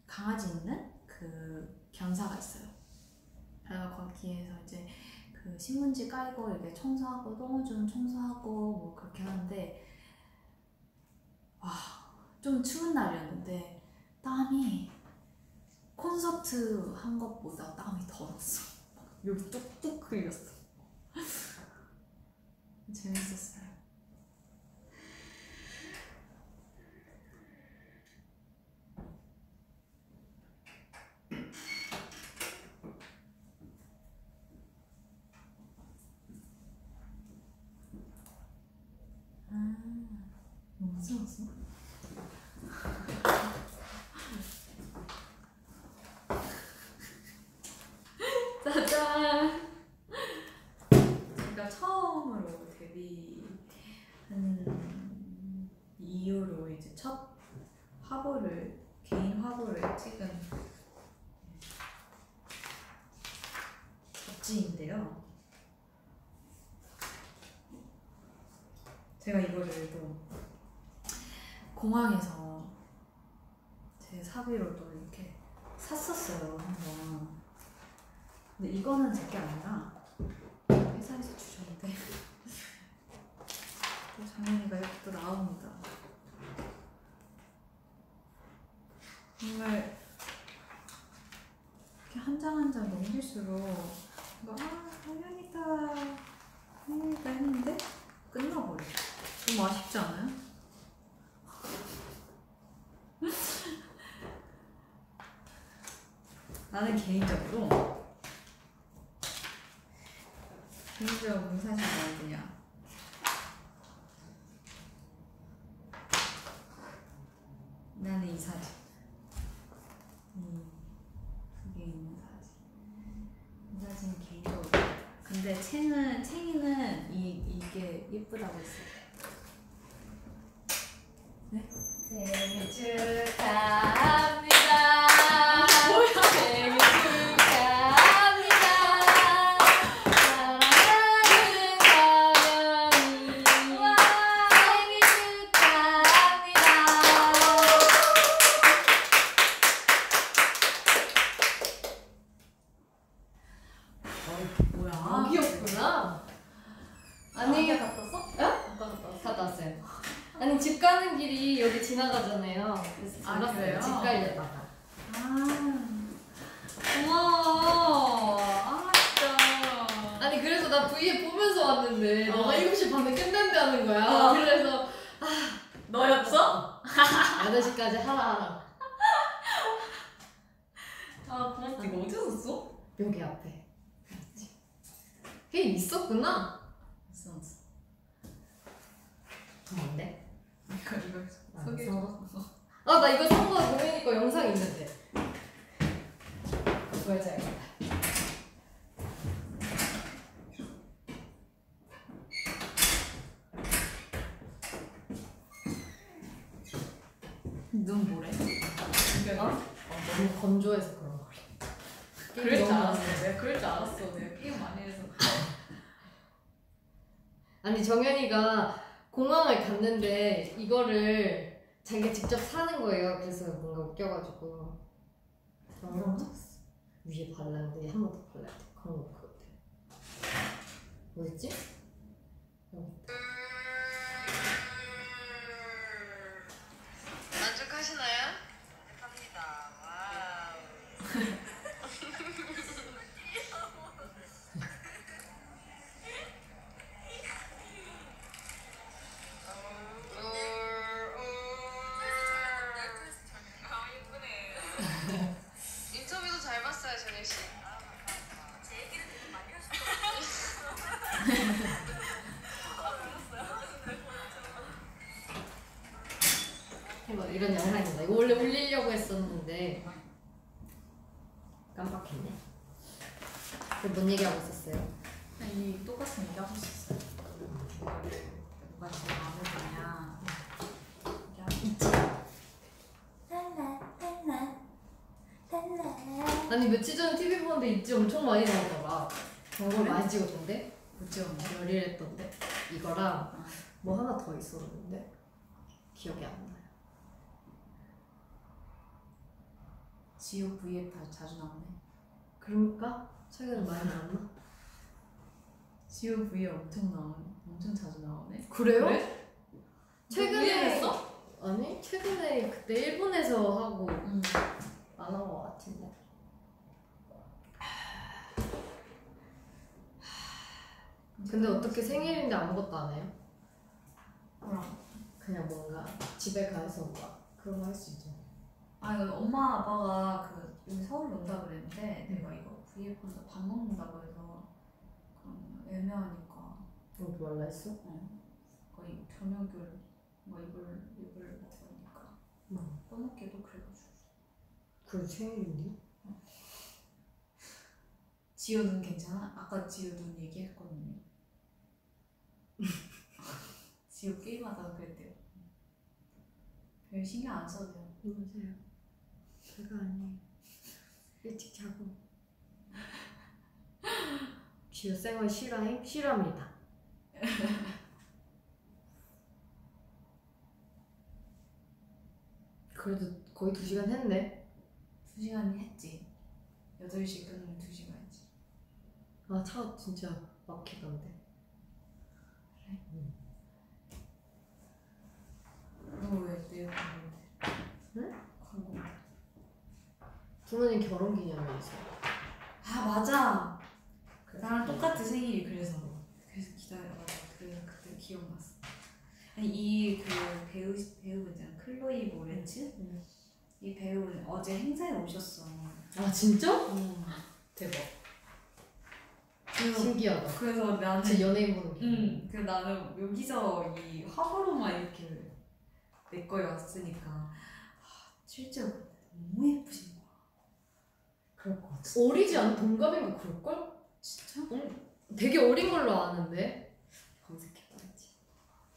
강아지 있는 그 견사가 있어요. 그래서 거기에서 이제 그 신문지 깔고 이렇게 청소하고 똥오줌 청소하고 뭐 그렇게 하는데 와, 좀 추운 날이었는데 땀이 콘서트 한 것보다 땀이 더 났어. 여기 뚝뚝 흘렸어. 재밌었어요. 너무 무서웠어? 짜잔! 제가 처음으로 데뷔한 이후로 이제 첫 화보를, 개인 화보를 찍은 잡지인데요. 제가 이거를 또 공항에서 제 사비로 또 이렇게 샀었어요, 한번. 근데 이거는 제게 아니라 회사에서 주셨는데 또 장현이가 이렇게 또 나옵니다. 정말 이렇게 한 장 한 장 넘길수록 뭔가 장현이다 했는데 끝나버려. 너무 아쉽지 않아요? 나는 개인적으로 무슨 사진 봐야 되냐. 나는 이 사진, 그게 있는 사진. 이 사진 개인적으로. 근데 챙이는 이게 예쁘다고 했어요. 네? 생일 축하합니다. 뭐야? 생일 축하합니다. 사랑하는 가연이 생일 축하합니다. 뭐야? 여기였구나. 아니, 갔다 왔어? 갔다 왔어요. 아니, 집 가는 길이 여기 지나가잖아요. 그래서 들렀어요. 그래요? 집 가려다가. 고마워. 진짜. 아니, 그래서 나 V에 보면서 왔는데 너가 7시 반에 끝낸다는 거야. 그래서 너였어? 8시까지 하라. 고맙다. 이거 어디서 샀어? 여기 앞에. 걔 있었구나. 있어. 뭔데? 이거 아, 소개해줘. 아, 나 이거 산 거 동현이 거 영상 있는데. 보여줘야겠다. 눈 뭐래? 너무 건조해서 그런 거래. 그럴 줄 알았어. 내가 그럴 줄 알았어. 내가 게임 많이 해서. 아니, 정현이가 공항을 갔는데 이거를 자기가 직접 사는 거예요. 그래서 뭔가 웃겨가지고 위에 발랐는데 한 번 더 발라야 돼. 그런 거 같아. 뭐였지? 만족하시나요? 합니다. 와우. 인터뷰도 잘 봤어요, 정현 씨. 제 얘기를 되게 많이 하시더라고요. 이런 영상입니다. 이거 원래 올리려고 했었는데 깜빡했네. 뭔 얘기하고 있었어요? 이 똑같은 얘기 하고 있었어요. 누가 제일 마음에 드냐. 있지. 아니, 며칠 전에 TV 보는데 있지 엄청 많이 나오더라. 광고를 많이 찍었던데? 뭐지 언니? 열일했던데? 이거랑 뭐 하나 더 있었는데? 기억이 안 나요. 지오 V앱 자주 나오네. 그러니까 최근에 많이 나왔나? 지오 V앱 엄청 자주 나오네. 그래요? 그래? 최근에 했어? 아니 최근에 그때 일본에서 하고 응. 안 한 것 같은데. 근데 어떻게 생일인데 아무것도 안 해요? 뭐랑? 그냥 뭔가 집에 가서 막 그런 거 할 수 있죠. 아 이거 엄마 아빠가 그 여기 서울 온다 그랬는데 내가 이거 V앱 혼자 밥 먹는다고 해서 그럼 애매하니까 뭐 말라 했어? 거의 저녁을 뭐 이걸 먹으니까 떠먹기도 그래가지고. 그래 생일인데? 지효 눈 괜찮아? 아까 지효 눈 얘기했거든요. 지효 게임하다가 그랬대요. 별 신경 안 써도 돼요. 맞아요. 별거 아니에요. 일찍 자고. 지효 생활 실화임? 실화입니다. 그래도 거의 2시간 했네. 2시간 했지. 8시 끊으면 2시간 했지. 아 차가 진짜 막히던데. 너왜 내일 광고인데? 응? 광고. 부모님 결혼기념일 있어요. 아 맞아. 나랑 똑같은 생일이 그래서 기다려가지고 그때 기억났어. 아니 이 그 배우 있잖아 클로이 모렌츠. 이 배우는 어제 행사에 오셨어. 아 진짜? 대박. 신기하다. 그래서 나는 진짜 연예인 보는 기분. 그 나는 여기서 이 화보로만 이렇게 내 거에 왔으니까 실제로 너무 예쁘신 거야. 그럴 것 같아. 어리지 않아? 동갑인가 그럴걸? 진짜? 되게 어린 걸로 아는데. 검색해봐야지.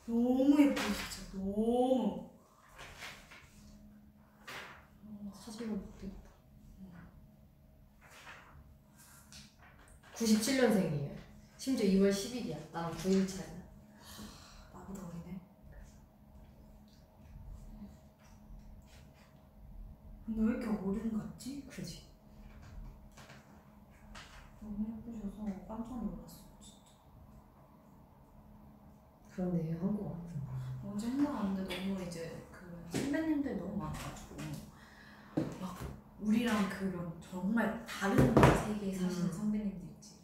너무 예뻐 진짜 너무. 사진만 못 되겠다. 97년생이에요. 심지어 2월 10일이야. 나랑 9일 차이야. 나보다 어리네. 근데 왜 이렇게 어른 같지? 그지? 너무 예쁘셔서 깜짝 놀랐어 진짜. 그러네. 한국 같은. 어제 행사 갔는데 너무 이제 그 선배님들 너무 많아가지고 막 우리랑 그런 정말 다른 세계에 사시는 선배님들 있지.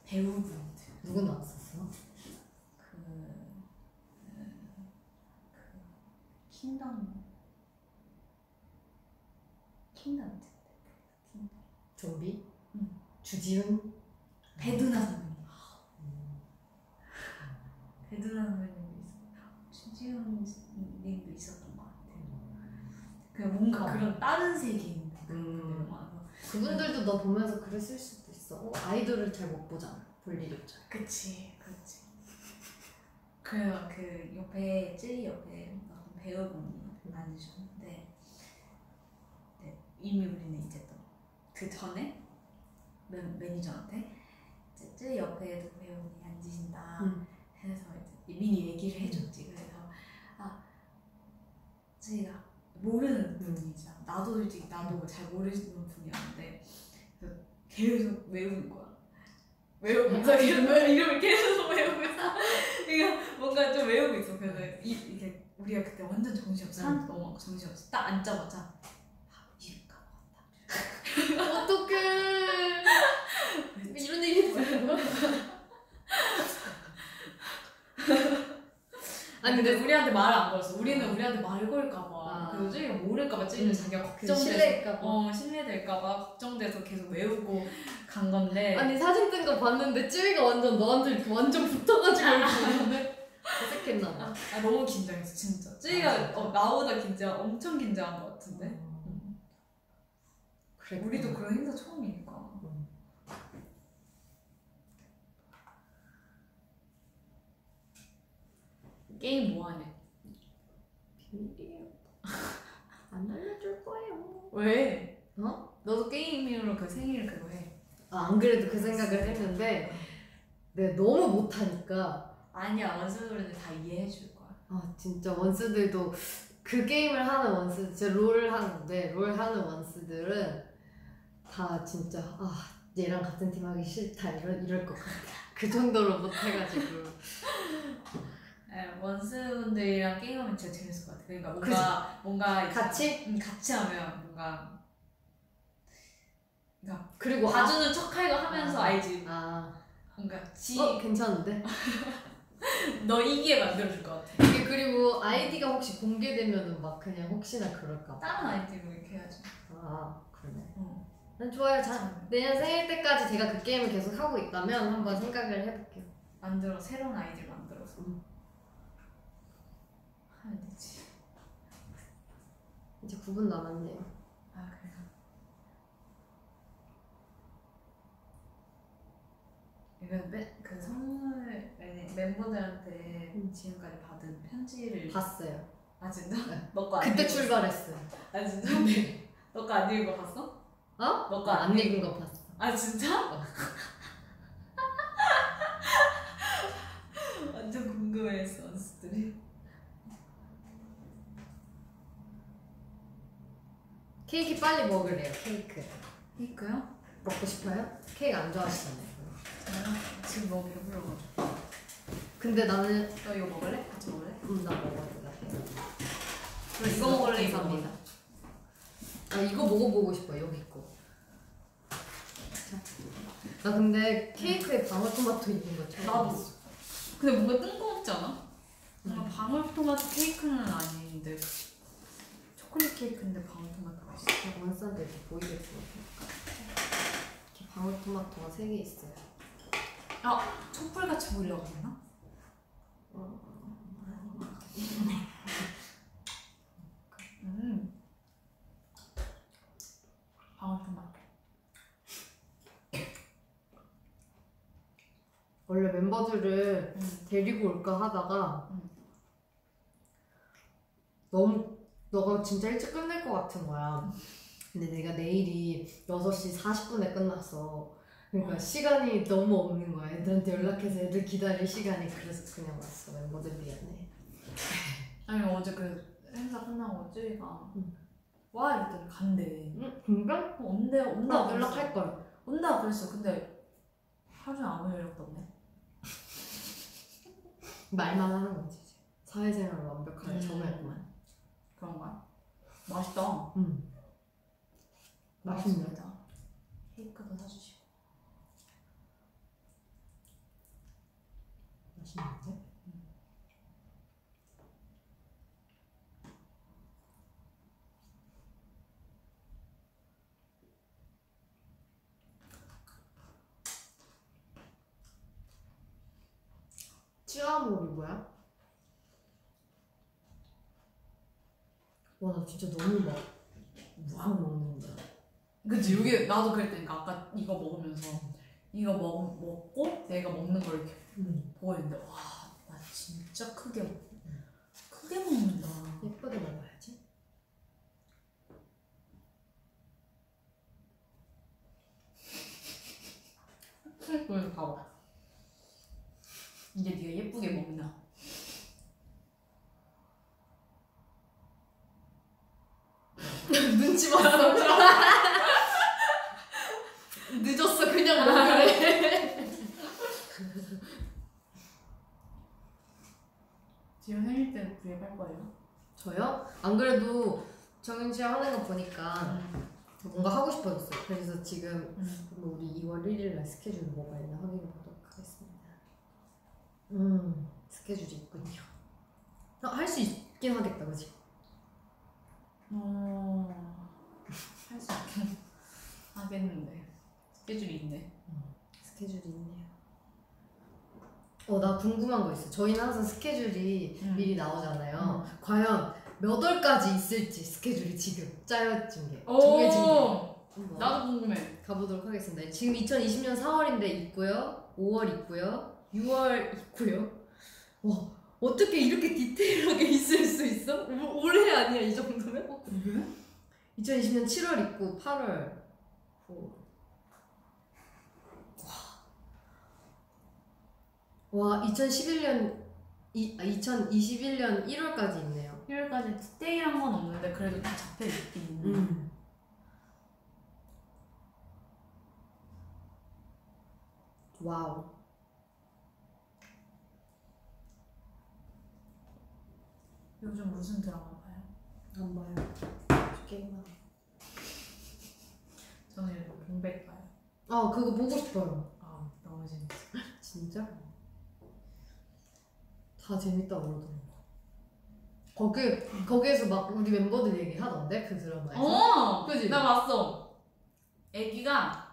배우분들. 누구 나왔었어? 킹덤 좀비? 응. 주지훈? 배두나 선배님. 배두나 선배님도 있었고 주지훈 님도 있었던 것 같아요. 그냥 뭔가 그런 다른 세계인 그분들 많아서. 그분들도 너 보면서 그랬을 수도 있어. 아이돌을 잘 못 보잖아. 볼 일이 없잖아. 그치. 그래요. 그 옆에 쯔이 옆에 어떤 배우분이 앉으셨는데 네, 이미 우리는 이제 또 그 전에 매니저한테 이제 쯔이 옆에도 배우분이 앉으신다 해서 이제 미리 얘기를 해줬지. 그래서 쯔이가 모르는 분이잖아. 나도 솔직히 잘 모르는 분이었는데 그래서 계속 외우는 거야. 외우면서 이름을 계속 외우고 있어. 그러니까 뭔가 좀 외우고 있어. 그래서 이게 우리가 그때 완전 정신없어. 사람도 너무 많고 정신없어. 딱 앉자마자 이름 까먹었다. 어떡해. 이런 얘기 했어요. 아니 근데 우리한테 말을 안 걸었어. 우리는 우리한테 말 걸까봐. 그 쯔이가 모를까봐 쯔이는 자기가 걱정돼서 실례일까봐. 실례될까봐 걱정돼서 계속 외우고 간 건데. 아니 사진 뜬 거 봤는데 쯔위가 완전 너한테 이렇게 완전 붙어가지고 이렇게 있는데 어색했나 봐. 너무 긴장했어 진짜. 쯔이가 나보다 엄청 긴장한 것 같은데. 그래. 우리도 그런 행사 처음이니까. 게임 뭐 하냐? 비밀이에요. 안 알려줄 거예요. 왜? 어? 너도 게임으로 그 생일 그거 해. 안 그래도 그 생각을 했는데 내가 너무 못하니까. 아니야 원수들은 다 이해해 줄 거야. 진짜 원스들도 그 게임을 하는 원스, 진짜 롤 하는데 롤 하는 원스들은 다 진짜 얘랑 같은 팀 하기 싫다 이럴 것 같아. 그 정도로 못해가지고. 원스분들이랑 게임하면 진짜 재밌을 것 같아. 그러니까 뭔가 같이? 같이 하면 뭔가 그리고 봐주는 척하고 하면서 알지. 뭔가 괜찮은데? 너 이기게 만들어줄 것 같아. 이게 그리고 아이디가 혹시 공개되면은 막 그냥 혹시나 그럴까 봐. 다른 아이디로 이렇게 해야지. 그러네. 난 좋아요. 내년 생일 때까지 제가 그 게임을 계속 하고 있다면 한번 생각을 해볼게요. 새로운 아이디를 만들어서 하면 되지. 이제 9분 남았네요. 그래요? 이건 그 선물 멤버들한테 지금까지 받은 편지를 봤어요. 진짜? 네. 너 거 안 그때 읽었어? 출발했어요. 진짜? 너 거 안 읽은 거 봤어? 너 거 안 읽은 거 봤어. 진짜? 완전 궁금해했어 원스들이. 케이크 빨리 먹으래요. 케이크요? 먹고 싶어요? 케이크 안 좋아하시잖아요. 지금 너무 배불러가지고. 근데 나는 너 이거 먹을래? 같이 먹을래? 나 먹어야 돼. 그럼 이거 먹을래? 이거 감사합니다. 이거 먹어보고 싶어. 여기 거. 나 근데 케이크에 방울토마토 있는 거 처음 나도. 봤어. 근데 뭔가 뜬금없지 않아? 뭔가 방울토마토 케이크는 아닌데 초콜릿 케이크인데 방울토마토가 있어. 원산도 이렇게 보이겠어. 이렇게 방울토마토가 3개 있어요. 촛불같이 보이려고 했나? 방울토마토. 원래 멤버들을 데리고 올까 하다가 너무 너가 진짜 일찍 끝낼 것 같은 거야. 근데 내가 내일이 6시 40분에 끝났어. 그러니까 시간이 너무 없는 거야. 애들한테 연락해서 애들 기다릴 시간이. 그래서 그냥 왔어. 멤버들 미안해. 아니 어제 그 행사 끝나고 쯔이가 와 이랬더니 간대. 진짜? 온다 연락할걸. 온다 그랬어. 근데 하루 종일 아무 연락도 없네. 말만 하는 거지. 사회생활을 완벽하게 정했구만. 그런가? 맛있다. 맛있네. 케이크도 사주시고. 맛있는데? 찌아몰이 뭐야? 와, 나 진짜 너무 막 무한 먹는다. 그치 여기 나도 그랬다니까. 아까 이거 먹으면서 이거 먹고 내가 먹는 걸 이렇게 보고 있는데 와 나 진짜 크게 먹는다. 예쁘게 먹어야지. 그래서 봐봐. 이제 네가 예쁘게 먹나? 눈치 봤어. 늦었어. 그냥 먹으래. 지금 생일 때 브이앱 할 거예요? 저요? 안 그래도 정윤 씨 하는 거 보니까 뭔가 하고 싶어졌어요. 그래서 지금 우리 2월 1일 날 스케줄 뭐가 있나 확인해 보도록 하겠습니다. 스케줄이 있군요. 할 수 있긴 하겠다, 그치? 할 수 있긴 하겠는데 스케줄이 있네. 스케줄이 있네요. 나 궁금한 거 있어. 저희는 항상 스케줄이 미리 나오잖아요. 과연 몇 월까지 있을지 스케줄이 지금 짜여진 게 정해진 게 나도 궁금해. 가보도록 하겠습니다. 지금 2020년 4월인데 있고요, 5월 있고요, 6월 있고요. 와, 어떻게 이렇게 디테일하게 있을 수 있어? 올해 아니야 이 정도면? 그래? 2020년 7월 있고 8월 9월. 와, 2011년 2021년 1월까지 있네요. 1월까지 스테이란 건 없는데 그래도 다 잡혀 있긴. 와우. 요즘 무슨 드라마 봐요? 안 봐요. 게임만. 저는 요즘 공백 봐요. 아 그거 보고 싶어요. 아 너무 재밌어. 진짜? 다 재밌다고 그러더라고. 거기에서 막 우리 멤버들 얘기하던데 그 드라마에서. 그지? 나 봤어. 애기가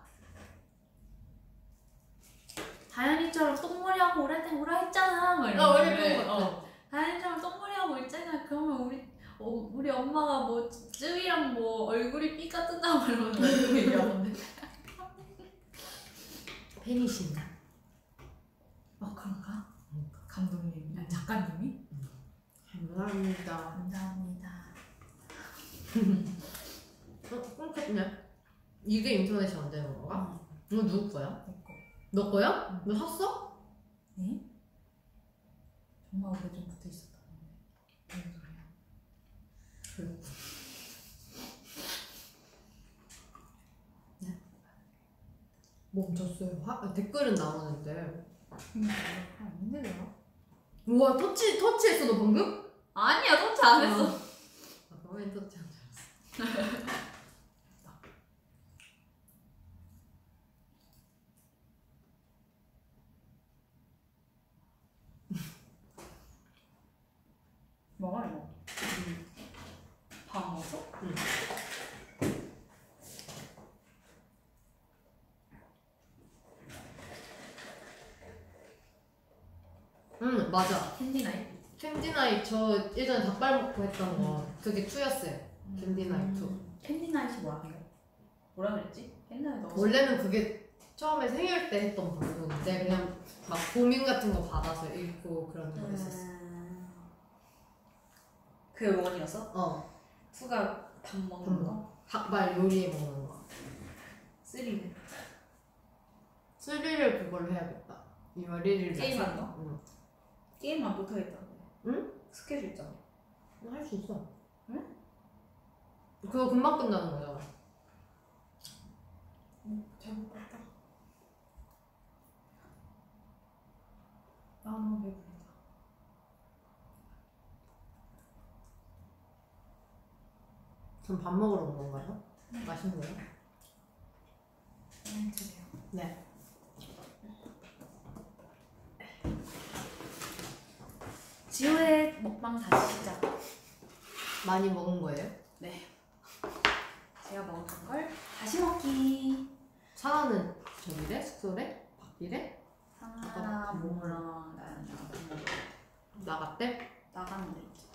다현이처럼 똥머리하고 오라 했잖아. 막 이러는데. 다현이처럼 똥머리하고 있잖아. 그러면 우리 엄마가 뭐 쯔위랑 뭐 얼굴이 삐까 뜬다고 이러면서 그렇게 얘기하던데. 팬이신가? 그런가? 감독님, 아니, 작가님이? 감사합니다. 감사합니다. 끊겼네. 이게 인터넷이 안 되는 건가? 이거 누구 거야? 내 거. 너 거야? 너 샀어? 네? 정말 오래전부터 있었다는데 무슨 소리야? 네? 멈췄어요. 댓글은 나오는데. 아닌데 내가? 우와 터치했어 너 방금? 아니야 터치 안 했어. 왜 터치 안 했어? 먹어 이거. 밥 먹었어? 응. 응 맞아. 캔디나잇? 캔디나잇 저 예전에 닭발 먹고 했던 거 그게 2였어요. 캔디나잇 2. 캔디나잇이 뭐야 이거? 뭐라 그랬지? 캔디나잇 넣었어. 원래는 그게 처음에 생일 때 했던 방송인데 그냥 막 고민 같은 거 받아서 읽고 그런 거 있었어. 그 원이었어? 어. 투가 밥 먹는 거? 닭발 요리해 먹는 거. 3는? 3를 그걸로 해야겠다. 2월 1일 게임하는 거? 응. 게임만 못하겠다고. 응? 스케줄 있잖아. 할 수 있어. 응? 그거 금방 끝나는 거잖아. 잘못 봤다. 나 너무 배부르다. 그럼 밥 먹으러 온 건가요? 맛있는 거요? 드세요. 네. 지호의 먹방 다시 시작. 많이 먹은 거예요? 네. 제가 먹었던 걸 다시 먹기. 사나는 저기래? 숙소래? 밖이래? 상아랑 모모랑 나랑 밥 먹고 나갔대? 나갔는데 이제.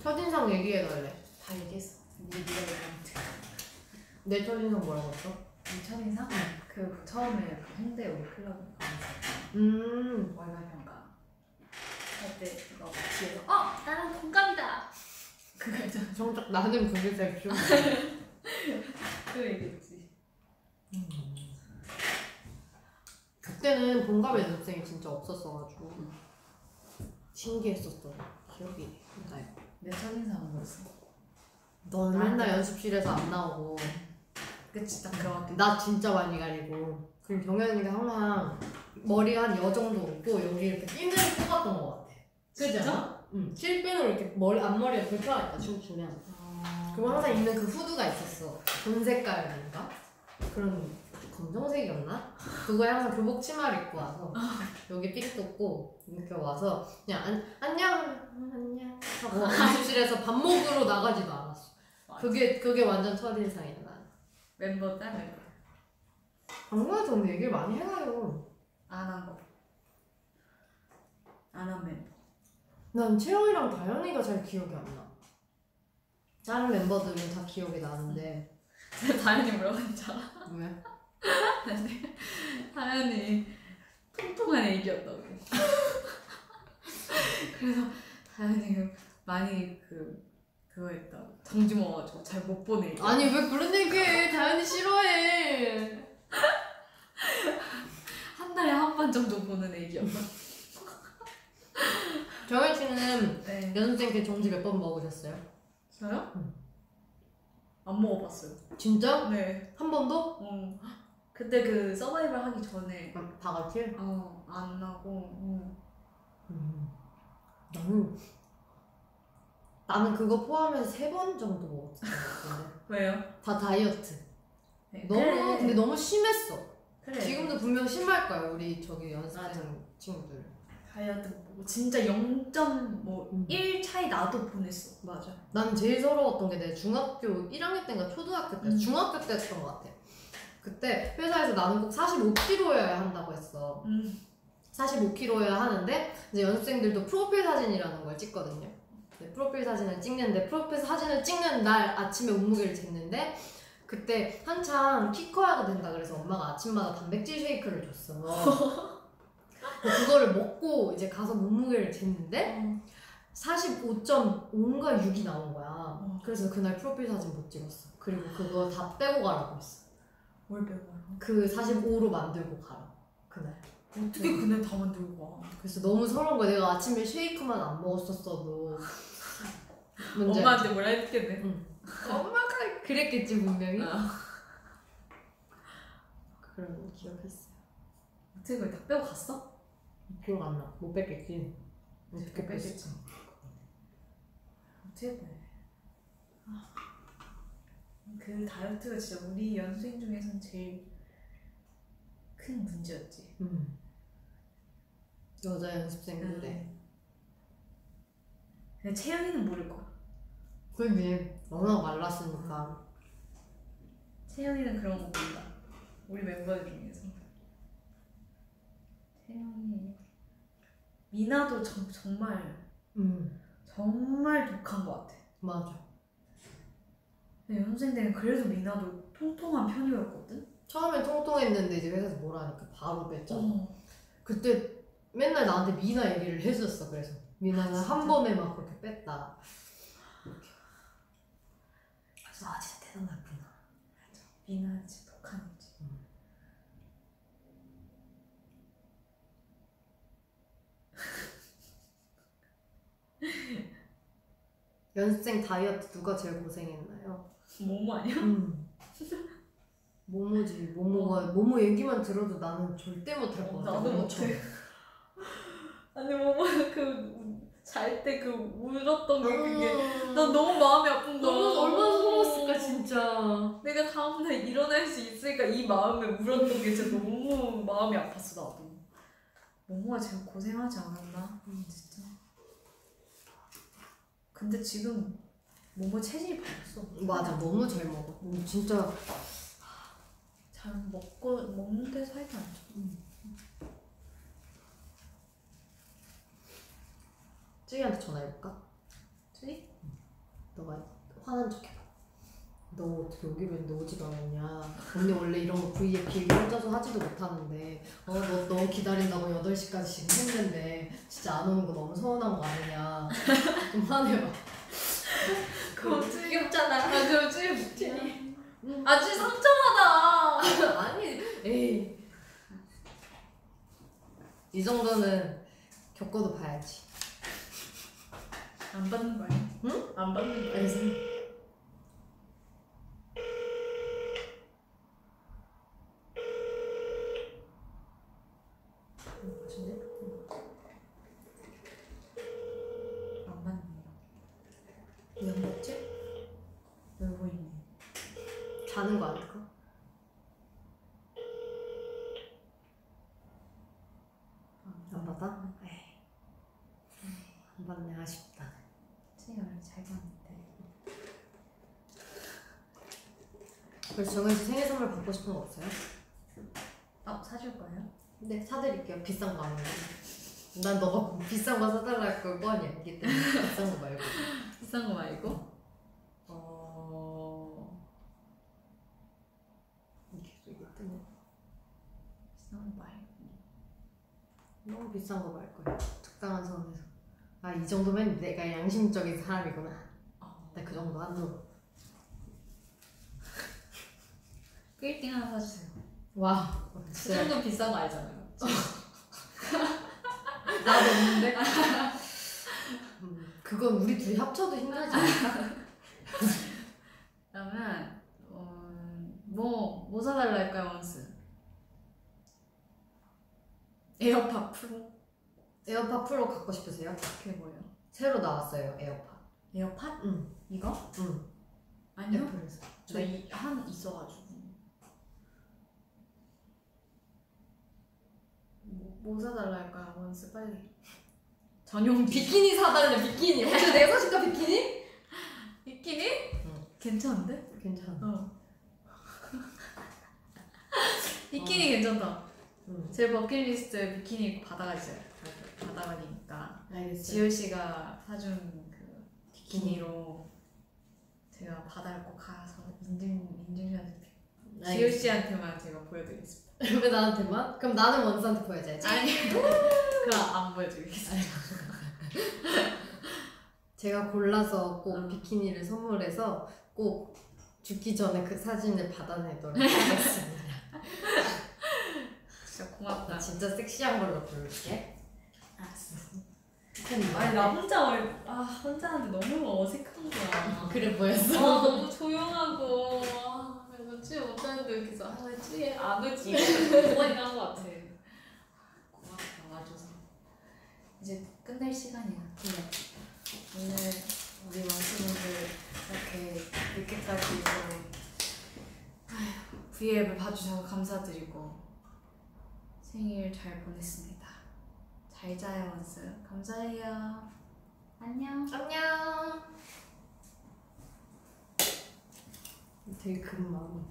첫인상 얘기해달래. 다 얘기했어. 네가 얘기하면 돼. 내 첫인상 뭐라고 했어? 첫인상? 그 처음에 그 홍대 우리 클럽 가면서 월말 평가 할 때 그거 뒤에서 나랑 동갑이다. 그거 있잖아. 정작 나는 그게 제일 싫어. 그 얘기했지. 그때는 동갑 연습생이 진짜 없었어가지고 신기했었어. 기억이 나요. 내 첫인상은 뭐였어? 너는 맨날 연습실에서 안 나오고 그치 딱 그런 나 진짜 많이 가리고 그리고 경현이가 항상 머리 한 여 정도 없고 여기 이렇게 핀을 뽑았던 것 같아. 그지 않아? 응. 실핀으로 이렇게 앞머리가 불편하니까 춤추면 그리고 항상 입는 그 후드가 있었어. 돈 색깔인가? 그런 검정색이었나? 그거에 항상 교복 치마를 입고 와서 여기 픽 돋고 이렇게 와서 그냥 안녕 하고 연습실에서 밥 먹으러 나가지도 않았어. 그게 완전 첫인상이야 난. 멤버 딴 멤버 방송에서 근데 얘기를 많이 해가요. 안 한 거. 안 한 멤버. 난 채영이랑 다현이가 잘 기억이 안 나. 다른 멤버들은 다 기억이 나는데. 다현이 뭐라고 했지 알아? 왜? 다현이 통통한 애기였다고. 그래서 다현이 많이 그거 했다고. 정지 먹어가지고 잘 못 보내. 아니 왜 그런 얘기해. 다현이 싫어해. 달에 한 번 정도 보는 애기였나? 정현 씨는 네. 연습생 때 정지 몇 번 먹으셨어요? 저요? 응. 안 먹어봤어요. 진짜? 네. 한 번도? 그때 그 서바이벌 하기 전에 다 같이? 안 하고. 나는 그거 포함해서 3번 정도 먹었던 것 같은데. 왜요? 다 다이어트. 네. 너무 근데 너무 심했어. 그래. 지금도 분명 심할 거야 우리 저기 맞아. 연습생 친구들. 다이어트 뭐 진짜 0.1 차이 나도 보냈어. 맞아. 나는 제일 서러웠던 게 내 중학교 1학년 때인가 초등학교 때, 중학교 때였던 것 같아. 그때 회사에서 나는 꼭 45kg여야 한다고 했어. 45kg여야 하는데 이제 연습생들도 프로필 사진이라는 걸 찍거든요. 프로필 사진을 찍는데 프로필 사진을 찍는 날 아침에 몸무게를 쟀는데 그때 한창 키 커야 된다 그래서 엄마가 아침마다 단백질 쉐이크를 줬어. 그거를 먹고 이제 가서 몸무게를 쟀는데 45.5인가 6이 나온 거야. 그래서 그날 프로필 사진 못 찍었어. 그리고 그거 다 빼고 가라고 했어. 뭘 빼고 가요? 그 45로 만들고 가라. 그날. 어떻게 그날 다 만들고 가? 그래서 너무 서러운 거야. 내가 아침에 쉐이크만 안 먹었었어도 뭔지 엄마한테 뭐라 했겠네. 응. 엄마가 그랬겠지 분명히. 그런 기억이 있어요. 어떻게 그걸 다 빼고 갔어? 기억 안 나. 못 뺐겠지. 어떻게 뺐을지. 어떻게 빼? 그 다이어트가 진짜 우리 연수생 중에서는 제일 큰 문제였지. 여자 연습생들의. 근데 채영이는 모를 거야. 그게 워낙 말랐으니까. 채영이는 그런 거 몰라. 우리 멤버들 중에서. 채영이. 미나도 정말 독한 것 같아. 맞아. 근데 연습생 때는 그래도 미나도 통통한 편이었거든? 처음엔 통통했는데 이제 회사에서 뭐라 하니까 바로 뺐잖아. 그때 맨날 나한테 미나 얘기를 해줬어. 그래서 미나는 한 번에 막 그렇게 뺐다. 그래서 진짜 대단하구나. 미나 진짜 독한 애지. 연습생 다이어트 누가 제일 고생했나요? 모모 아니야? 모모지. 모모 얘기만 들어도 나는 절대 못할 것 같아. 나도 못해. 아니 모모 잘 때 그 울었던 게 그게 난 너무 마음이 아픈 거야. 너무 얼마나 서러웠을까 진짜. 내가 다음날 일어날 수 있으니까 이 마음에 울었던 게 진짜 너무 마음이 아팠어 나도. 모모가 제일 고생하지 않았나? 진짜. 근데 지금 모모 체질이 바뀌었어. 맞아. 너무 잘 먹어. 진짜 잘 먹는데 살도 안 쪄. 쯔이한테 전화해볼까? 쯔이? 너가 화난 척 해봐. 너 어떻게 여기로 했는데 오지도 않았냐. 언니 원래 이런 거 VIP 혼자서 하지도 못하는데 너 기다린다고 8시까지 지금 했는데 진짜 안 오는 거 너무 서운한 거 아니냐. 좀 화내봐. 그럼 쯔이 귀엽잖아. 그럼 쯔이 못해. 쯔이 상처받아. 아니 에이. 이 정도는 겪어도 봐야지. 안 받는 거 아니야? 응? 안 받는 거 알겠어. 아니야? 안 받네요. 왜 안 먹지? 울고 있네. 자는 거 아닐까? 안 받아? 에이. 안 받네. 아쉽다. 쯔이 원래 잘 받는데. 그래서 정현 씨 생일 선물 받고 싶은 거 없어요? 사줄 거예요? 네, 사드릴게요. 비싼 거 아니면. 난 너가 비싼 거 사달라 할 걸 뻔히 알기 때문에 비싼 거 말고. 비싼 거 말고? 계속 이거 뜨네. 비싼 거 말고. 너무 비싼 거 말고요. 적당한 선에서. 이 정도면 내가 양심적인 사람이구나. 나 그 정도 한도. 빌딩 하나 사주세요. 와, 그 진짜. 정도 비싼 거 알잖아요. 없지. 나도 없는데. 그건 우리 둘이 합쳐도 힘들지 않을까? 그러면 뭐 사달라 할까요, 원스? 에어팟 프로? 에어팟 프로 갖고 싶으세요? 그게 뭐예요? 새로 나왔어요 에어팟. 에어팟? 응. 이거? 응. 아니요. 애플에서. 한 있어가지고. 뭐 사달라 할까요, 원스? 빨리. 전용 비키니 사달래 비키니. 혹시 내가 사줄까 비키니? 비키니? 응. 괜찮은데? 괜찮아. 비키니 괜찮다. 응. 제 버킷리스트 비키니 입고 바다가 있어요. 바다가 있으니까. 알겠어요. 지효 씨가 사준 그 비키니로 제가 바다를 꼭 가서 인증샷을 지효 씨한테만 제가 보여드리겠습니다. 왜 나한테만? 그럼 나는 원수한테 보여줘야지. 아니 그럼 안 보여드리겠습니다. 제가 골라서 꼭 비키니를 선물해서 꼭 죽기 전에 그 사진을 받아내도록 하겠습니다. 진짜 고맙다. 나 진짜 섹시한 걸로 부를게. 알았어. 아니 아니 나 혼자 하는데 너무 어색한 거야. 그래 보였어. 너무 조용하고 그래서 취해 못하는데 이렇게 해서 취해 안 오지 두 번이나 한 거 같아. 고맙다 와줘서. 이제 끝낼 시간이야. 네. 오늘 우리 원수분들 이렇게 늦게까지 V앱을 봐주셔서 감사드리고 생일 잘 보냈습니다. 잘 자요 원수. 감사해요. 안녕. 안녕. 되게 금 마음.